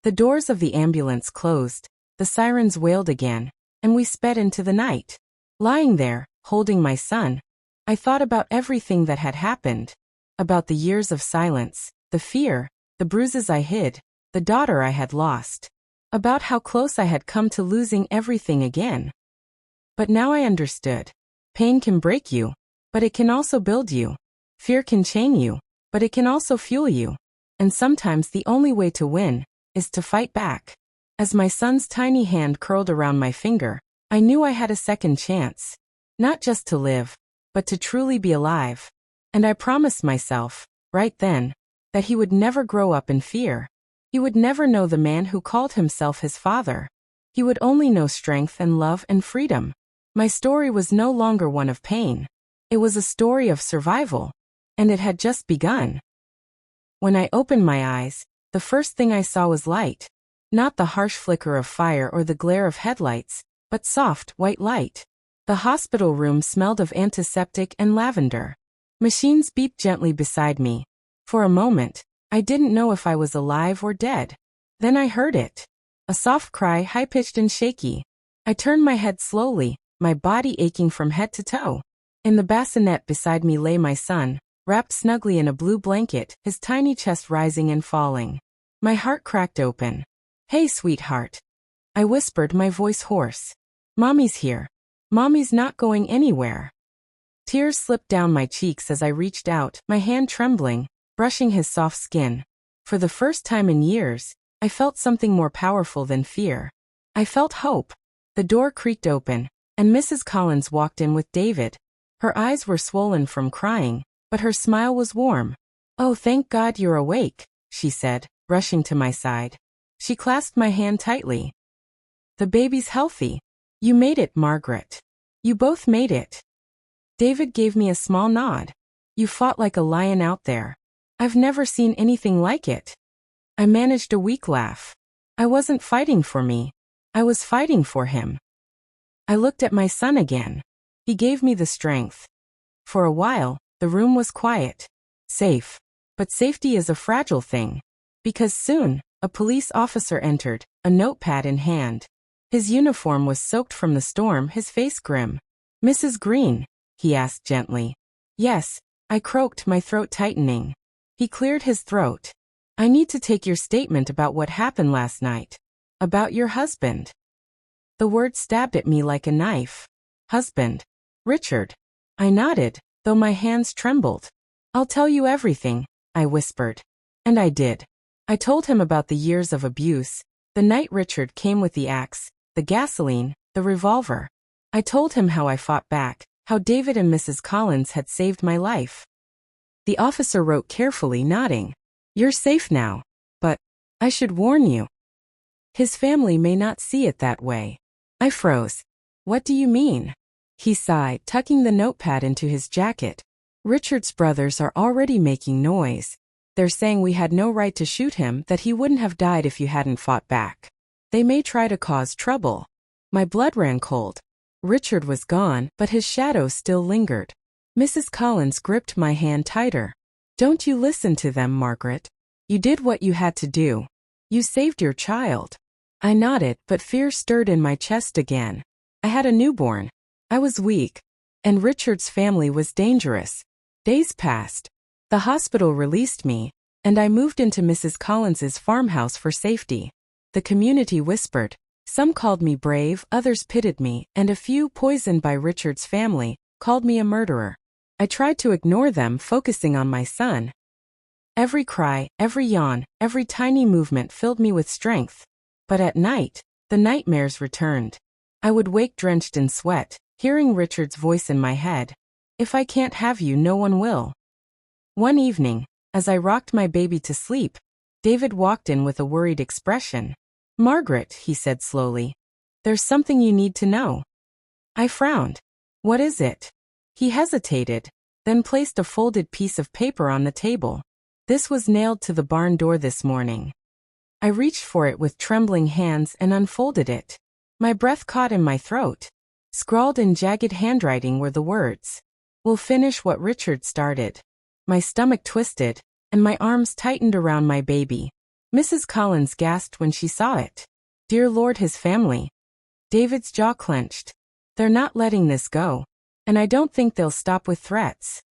The doors of the ambulance closed, the sirens wailed again, and we sped into the night. Lying there, holding my son, I thought about everything that had happened. About the years of silence, the fear, the bruises I hid, the daughter I had lost. About how close I had come to losing everything again. But now I understood. Pain can break you, but it can also build you. Fear can chain you, but it can also fuel you. And sometimes the only way to win is to fight back. As my son's tiny hand curled around my finger, I knew I had a second chance. Not just to live, but to truly be alive. And I promised myself, right then, that he would never grow up in fear. He would never know the man who called himself his father. He would only know strength and love and freedom. My story was no longer one of pain. It was a story of survival. And it had just begun. When I opened my eyes, the first thing I saw was light. Not the harsh flicker of fire or the glare of headlights, but soft, white light. The hospital room smelled of antiseptic and lavender. Machines beeped gently beside me. For a moment, I didn't know if I was alive or dead. Then I heard it. A soft cry, high-pitched and shaky. I turned my head slowly, my body aching from head to toe. In the bassinet beside me lay my son, wrapped snugly in a blue blanket, his tiny chest rising and falling. My heart cracked open. "Hey, sweetheart," I whispered, my voice hoarse. "Mommy's here. Mommy's not going anywhere." Tears slipped down my cheeks as I reached out, my hand trembling, brushing his soft skin. For the first time in years, I felt something more powerful than fear. I felt hope. The door creaked open, and Mrs. Collins walked in with David. Her eyes were swollen from crying, but her smile was warm. "Oh, thank God you're awake," she said, rushing to my side. She clasped my hand tightly. "The baby's healthy. You made it, Margaret. You both made it." David gave me a small nod. "You fought like a lion out there. I've never seen anything like it." I managed a weak laugh. I wasn't fighting for me. I was fighting for him. I looked at my son again. He gave me the strength. For a while, the room was quiet. Safe. But safety is a fragile thing. Because soon, a police officer entered, a notepad in hand. His uniform was soaked from the storm, his face grim. "Mrs. Green?" he asked gently. "Yes," I croaked, my throat tightening. He cleared his throat. I need to take your statement about what happened last night. About your husband. The word stabbed at me like a knife. Husband. Richard. I nodded, though my hands trembled. I'll tell you everything, I whispered. And I did. I told him about the years of abuse, the night Richard came with the axe, the gasoline, the revolver. I told him how I fought back, how David and Mrs. Collins had saved my life. The officer wrote carefully, nodding. You're safe now. But I should warn you. His family may not see it that way. I froze. What do you mean? He sighed, tucking the notepad into his jacket. Richard's brothers are already making noise. They're saying we had no right to shoot him, that he wouldn't have died if you hadn't fought back. They may try to cause trouble. My blood ran cold. Richard was gone, but his shadow still lingered. Mrs. Collins gripped my hand tighter. Don't you listen to them, Margaret. You did what you had to do. You saved your child. I nodded, but fear stirred in my chest again. I had a newborn. I was weak. And Richard's family was dangerous. Days passed. The hospital released me, and I moved into Mrs. Collins's farmhouse for safety. The community whispered. Some called me brave, others pitied me, and a few, poisoned by Richard's family, called me a murderer. I tried to ignore them, focusing on my son. Every cry, every yawn, every tiny movement filled me with strength. But at night, the nightmares returned. I would wake drenched in sweat, hearing Richard's voice in my head. If I can't have you, no one will. One evening, as I rocked my baby to sleep, David walked in with a worried expression. Margaret, he said slowly, there's something you need to know. I frowned. What is it? He hesitated, then placed a folded piece of paper on the table. This was nailed to the barn door this morning. I reached for it with trembling hands and unfolded it. My breath caught in my throat. Scrawled in jagged handwriting were the words, "We'll finish what Richard started." My stomach twisted, and my arms tightened around my baby. Mrs. Collins gasped when she saw it. Dear Lord, his family. David's jaw clenched. They're not letting this go, and I don't think they'll stop with threats.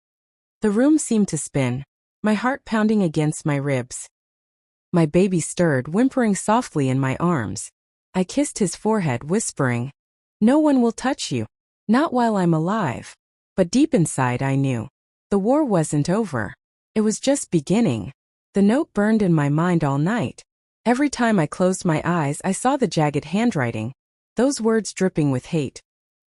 The room seemed to spin, my heart pounding against my ribs. My baby stirred, whimpering softly in my arms. I kissed his forehead, whispering, "No one will touch you. Not while I'm alive." But deep inside I knew. The war wasn't over. It was just beginning. The note burned in my mind all night. Every time I closed my eyes, I saw the jagged handwriting, those words dripping with hate.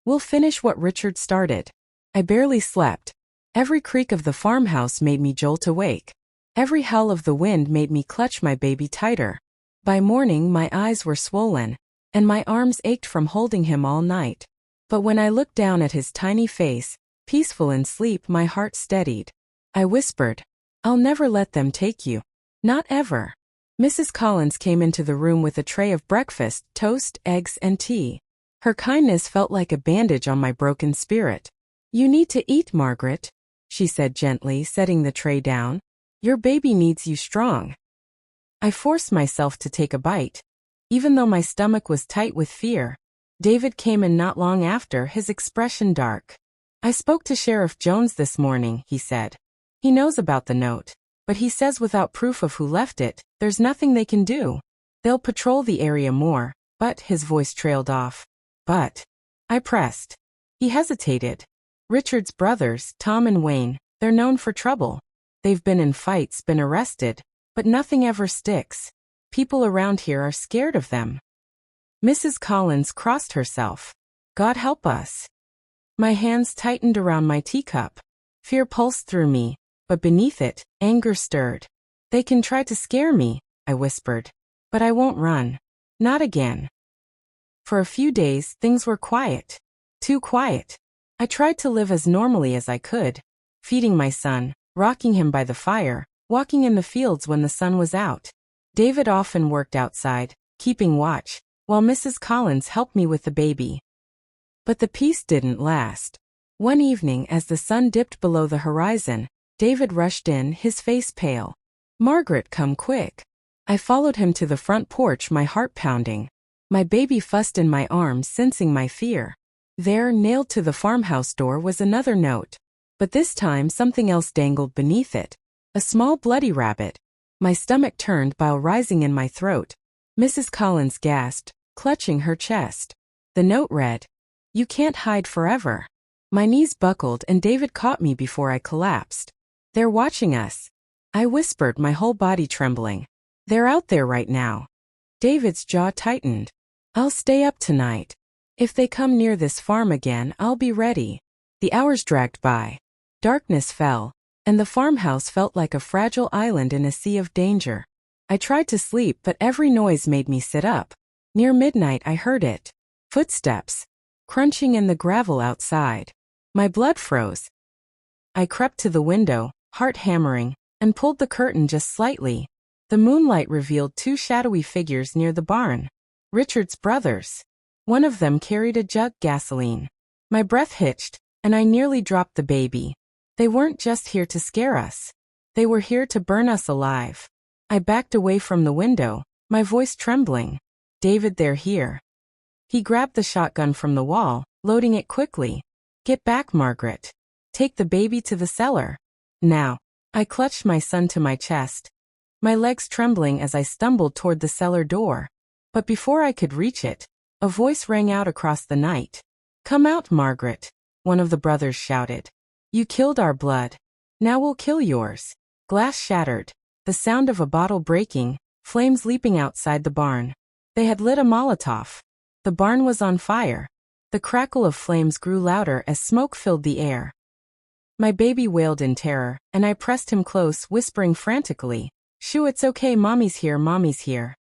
We'll finish what Richard started. I barely slept. Every creak of the farmhouse made me jolt awake. Every howl of the wind made me clutch my baby tighter. By morning, my eyes were swollen, and my arms ached from holding him all night. But when I looked down at his tiny face, peaceful in sleep, my heart steadied. I whispered, I'll never let them take you. Not ever. Mrs. Collins came into the room with a tray of breakfast, toast, eggs, and tea. Her kindness felt like a bandage on my broken spirit. You need to eat, Margaret, she said gently, setting the tray down. Your baby needs you strong. I forced myself to take a bite. Even though my stomach was tight with fear, David came in not long after, his expression dark. I spoke to Sheriff Jones this morning, he said. He knows about the note, but he says without proof of who left it, there's nothing they can do. They'll patrol the area more, but his voice trailed off. But I pressed. He hesitated. Richard's brothers, Tom and Wayne, they're known for trouble. They've been in fights, been arrested, but nothing ever sticks. People around here are scared of them. Mrs. Collins crossed herself. God help us. My hands tightened around my teacup. Fear pulsed through me, but beneath it, anger stirred. They can try to scare me, I whispered. But I won't run. Not again. For a few days, things were quiet. Too quiet. I tried to live as normally as I could, feeding my son, rocking him by the fire, walking in the fields when the sun was out. David often worked outside, keeping watch, while Mrs. Collins helped me with the baby. But the peace didn't last. One evening, as the sun dipped below the horizon, David rushed in, his face pale. Margaret, come quick. I followed him to the front porch, my heart pounding. My baby fussed in my arms, sensing my fear. There, nailed to the farmhouse door, was another note. But this time something else dangled beneath it. A small bloody rabbit. My stomach turned bile rising in my throat. Mrs. Collins gasped, clutching her chest. The note read, "You can't hide forever." My knees buckled and David caught me before I collapsed. "They're watching us," I whispered, my whole body trembling. "They're out there right now." David's jaw tightened. "I'll stay up tonight. If they come near this farm again, I'll be ready." The hours dragged by. Darkness fell, and the farmhouse felt like a fragile island in a sea of danger. I tried to sleep, but every noise made me sit up. Near midnight I heard it. Footsteps. Crunching in the gravel outside. My blood froze. I crept to the window, heart hammering, and pulled the curtain just slightly. The moonlight revealed two shadowy figures near the barn. Richard's brothers. One of them carried a jug gasoline. My breath hitched, and I nearly dropped the baby. They weren't just here to scare us. They were here to burn us alive. I backed away from the window, my voice trembling. "David, they're here." He grabbed the shotgun from the wall, loading it quickly. "Get back, Margaret. Take the baby to the cellar. Now." I clutched my son to my chest, my legs trembling as I stumbled toward the cellar door. But before I could reach it, a voice rang out across the night. "Come out, Margaret," one of the brothers shouted. "You killed our blood. Now we'll kill yours." Glass shattered, the sound of a bottle breaking, flames leaping outside the barn. They had lit a Molotov. The barn was on fire. The crackle of flames grew louder as smoke filled the air. My baby wailed in terror, and I pressed him close, whispering frantically, "Shoo, it's okay, Mommy's here, Mommy's here."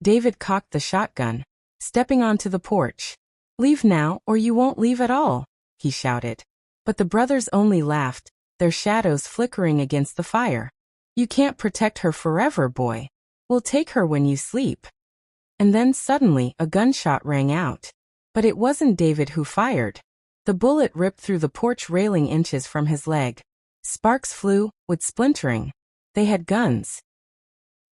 David cocked the shotgun, stepping onto the porch. "Leave now, or you won't leave at all," he shouted. But the brothers only laughed, their shadows flickering against the fire. "You can't protect her forever, boy. We'll take her when you sleep." And then suddenly a gunshot rang out. But it wasn't David who fired. The bullet ripped through the porch railing inches from his leg. Sparks flew, wood splintering. They had guns.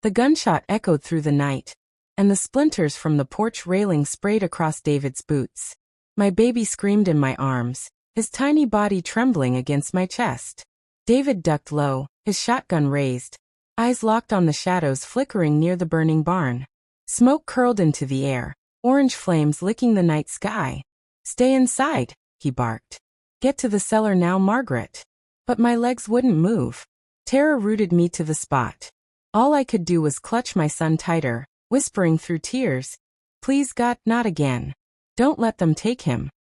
The gunshot echoed through the night, and the splinters from the porch railing sprayed across David's boots. My baby screamed in my arms, his tiny body trembling against my chest. David ducked low, his shotgun raised, eyes locked on the shadows flickering near the burning barn. Smoke curled into the air, orange flames licking the night sky. "Stay inside," he barked. "Get to the cellar now, Margaret." But my legs wouldn't move. Terror rooted me to the spot. All I could do was clutch my son tighter, whispering through tears, "Please God, not again. Don't let them take him."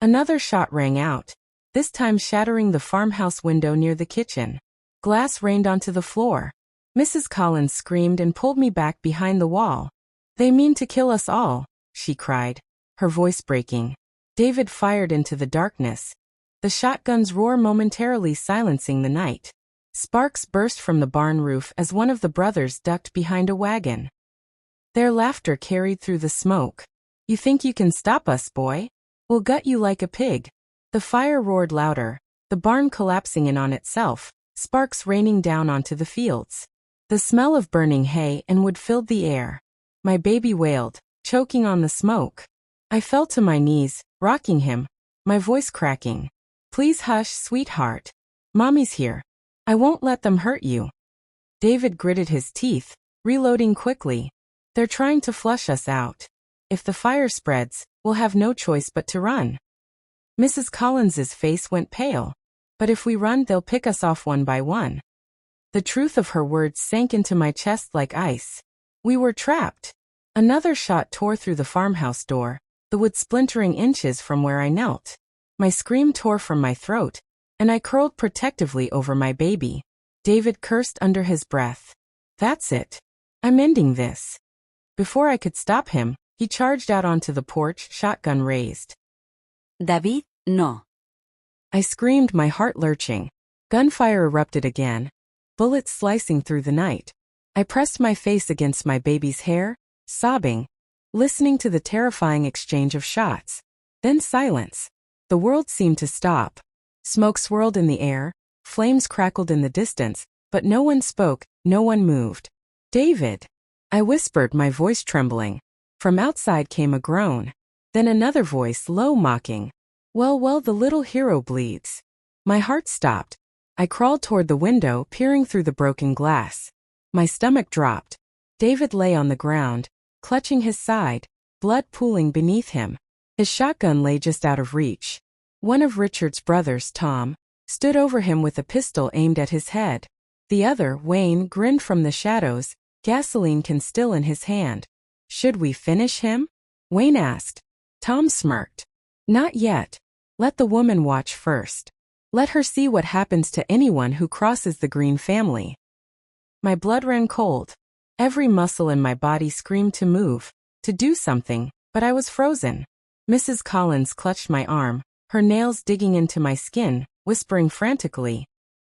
Another shot rang out, this time shattering the farmhouse window near the kitchen. Glass rained onto the floor. Mrs. Collins screamed and pulled me back behind the wall. "They mean to kill us all," she cried, her voice breaking. David fired into the darkness. The shotgun's roar momentarily silencing the night. Sparks burst from the barn roof as one of the brothers ducked behind a wagon. Their laughter carried through the smoke. "You think you can stop us, boy? We'll gut you like a pig." The fire roared louder, the barn collapsing in on itself, sparks raining down onto the fields. The smell of burning hay and wood filled the air. My baby wailed, choking on the smoke. I fell to my knees, rocking him, my voice cracking. "Please hush, sweetheart. Mommy's here. I won't let them hurt you." David gritted his teeth, reloading quickly. "They're trying to flush us out. If the fire spreads, we'll have no choice but to run." Mrs. Collins's face went pale. "But if we run, they'll pick us off one by one." The truth of her words sank into my chest like ice. We were trapped. Another shot tore through the farmhouse door, the wood splintering inches from where I knelt. My scream tore from my throat, and I curled protectively over my baby. David cursed under his breath. "That's it. I'm ending this." Before I could stop him, he charged out onto the porch, shotgun raised. David, no. I screamed, my heart lurching. Gunfire erupted again, bullets slicing through the night. I pressed my face against my baby's hair, sobbing, listening to the terrifying exchange of shots. Then silence. The world seemed to stop. Smoke swirled in the air, flames crackled in the distance, but no one spoke, no one moved. "David," I whispered, my voice trembling. From outside came a groan. Then another voice, low, mocking. Well, the little hero bleeds." My heart stopped. I crawled toward the window, peering through the broken glass. My stomach dropped. David lay on the ground, clutching his side, blood pooling beneath him. His shotgun lay just out of reach. One of Richard's brothers, Tom, stood over him with a pistol aimed at his head. The other, Wayne, grinned from the shadows, gasoline can still in his hand. Should we finish him? Wayne asked. Tom smirked. Not yet. Let the woman watch first. Let her see what happens to anyone who crosses the Green family. My blood ran cold. Every muscle in my body screamed to move, to do something, but I was frozen. Mrs. Collins clutched my arm, her nails digging into my skin, whispering frantically,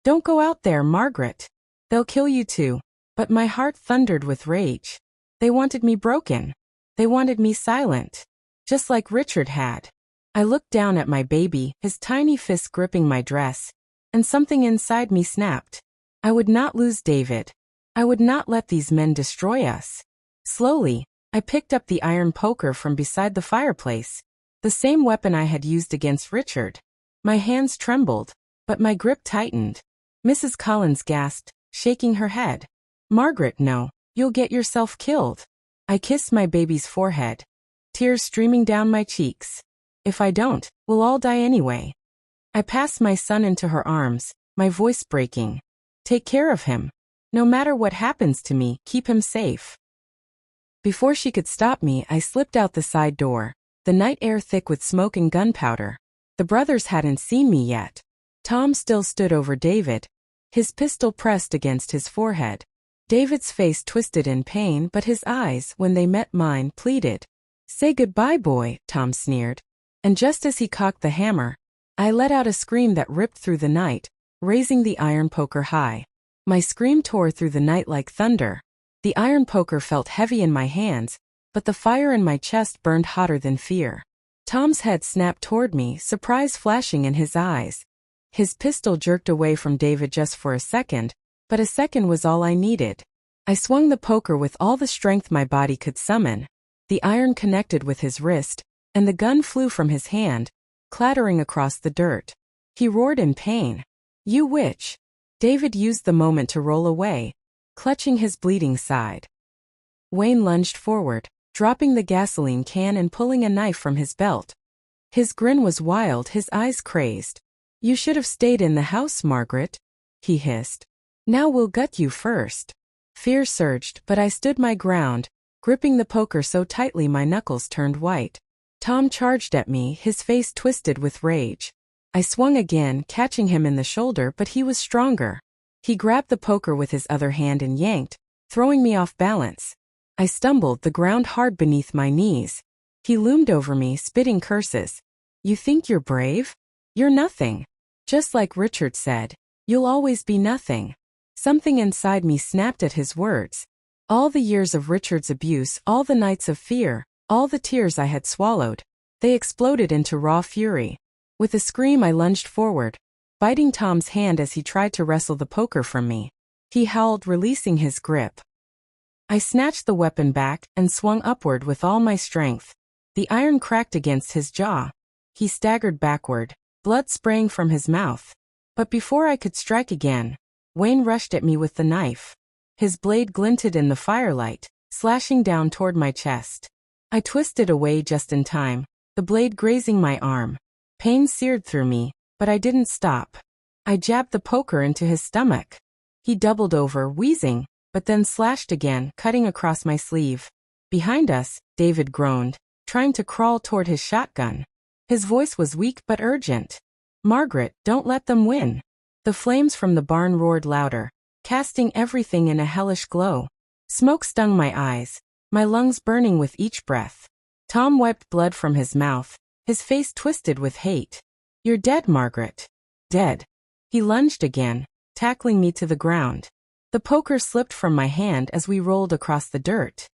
"Don't go out there, Margaret. They'll kill you too." But my heart thundered with rage. They wanted me broken. They wanted me silent. Just like Richard had. I looked down at my baby, his tiny fist gripping my dress, and something inside me snapped. I would not lose David. I would not let these men destroy us. Slowly, I picked up the iron poker from beside the fireplace, the same weapon I had used against Richard. My hands trembled, but my grip tightened. Mrs. Collins gasped, shaking her head. "Margaret, no, you'll get yourself killed." I kissed my baby's forehead, tears streaming down my cheeks. "If I don't, we'll all die anyway." I passed my son into her arms, my voice breaking. "Take care of him. No matter what happens to me, keep him safe." Before she could stop me, I slipped out the side door, the night air thick with smoke and gunpowder. The brothers hadn't seen me yet. Tom still stood over David, his pistol pressed against his forehead. David's face twisted in pain, but his eyes, when they met mine, pleaded. "Say goodbye, boy," Tom sneered. And just as he cocked the hammer, I let out a scream that ripped through the night, raising the iron poker high. My scream tore through the night like thunder. The iron poker felt heavy in my hands, but the fire in my chest burned hotter than fear. Tom's head snapped toward me, surprise flashing in his eyes. His pistol jerked away from David just for a second, but a second was all I needed. I swung the poker with all the strength my body could summon. The iron connected with his wrist, and the gun flew from his hand, clattering across the dirt. He roared in pain. "You witch!" David used the moment to roll away, clutching his bleeding side. Wayne lunged forward, dropping the gasoline can and pulling a knife from his belt. His grin was wild, his eyes crazed. "You should have stayed in the house, Margaret," he hissed. "Now we'll gut you first." Fear surged, but I stood my ground, gripping the poker so tightly my knuckles turned white. Tom charged at me, his face twisted with rage. I swung again, catching him in the shoulder, but he was stronger. He grabbed the poker with his other hand and yanked, throwing me off balance. I stumbled, the ground hard beneath my knees. He loomed over me, spitting curses. "You think you're brave? You're nothing. Just like Richard said, you'll always be nothing." Something inside me snapped at his words. All the years of Richard's abuse, all the nights of fear, all the tears I had swallowed, they exploded into raw fury. With a scream I lunged forward, biting Tom's hand as he tried to wrestle the poker from me. He howled, releasing his grip. I snatched the weapon back and swung upward with all my strength. The iron cracked against his jaw. He staggered backward, blood spraying from his mouth. But before I could strike again, Wayne rushed at me with the knife. His blade glinted in the firelight, slashing down toward my chest. I twisted away just in time, the blade grazing my arm. Pain seared through me, but I didn't stop. I jabbed the poker into his stomach. He doubled over, wheezing, but then slashed again, cutting across my sleeve. Behind us, David groaned, trying to crawl toward his shotgun. His voice was weak but urgent. "Margaret, don't let them win." The flames from the barn roared louder, casting everything in a hellish glow. Smoke stung my eyes, my lungs burning with each breath. Tom wiped blood from his mouth, his face twisted with hate. "You're dead, Margaret. Dead." He lunged again, tackling me to the ground. The poker slipped from my hand as we rolled across the dirt.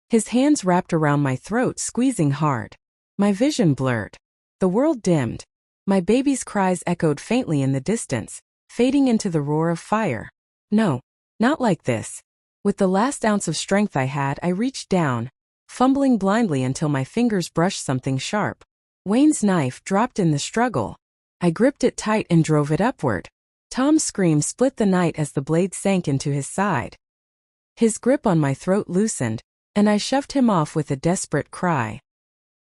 His hands wrapped around my throat, squeezing hard. My vision blurred. The world dimmed. My baby's cries echoed faintly in the distance, fading into the roar of fire. No, not like this. With the last ounce of strength I had, I reached down, fumbling blindly until my fingers brushed something sharp. Wayne's knife dropped in the struggle. I gripped it tight and drove it upward. Tom's scream split the night as the blade sank into his side. His grip on my throat loosened, and I shoved him off with a desperate cry.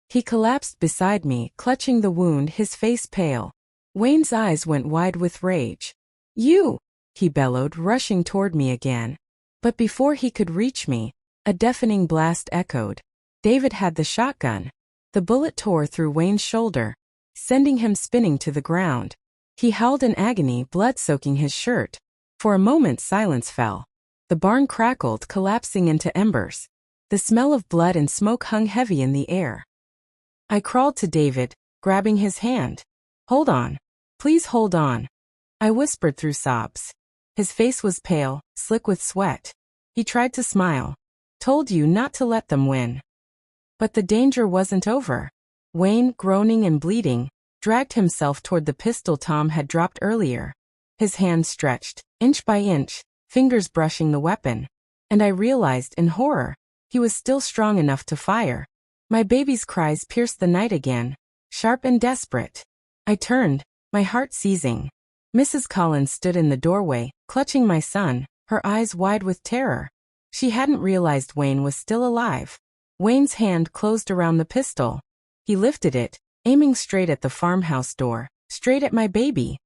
He collapsed beside me, clutching the wound, his face pale. Wayne's eyes went wide with rage. "You!" he bellowed, rushing toward me again. But before he could reach me, a deafening blast echoed. David had the shotgun. The bullet tore through Wayne's shoulder, sending him spinning to the ground. He howled in agony, blood soaking his shirt. For a moment silence fell. The barn crackled, collapsing into embers. The smell of blood and smoke hung heavy in the air. I crawled to David, grabbing his hand. "Hold on. Please hold on," I whispered through sobs. His face was pale, slick with sweat. He tried to smile. "Told you not to let them win." But the danger wasn't over. Wayne, groaning and bleeding, dragged himself toward the pistol Tom had dropped earlier. His hand stretched, inch by inch, fingers brushing the weapon. And I realized in horror, he was still strong enough to fire. My baby's cries pierced the night again, sharp and desperate. I turned, my heart seizing. Mrs. Collins stood in the doorway, clutching my son, her eyes wide with terror. She hadn't realized Wayne was still alive. Wayne's hand closed around the pistol. He lifted it, aiming straight at the farmhouse door, straight at my baby.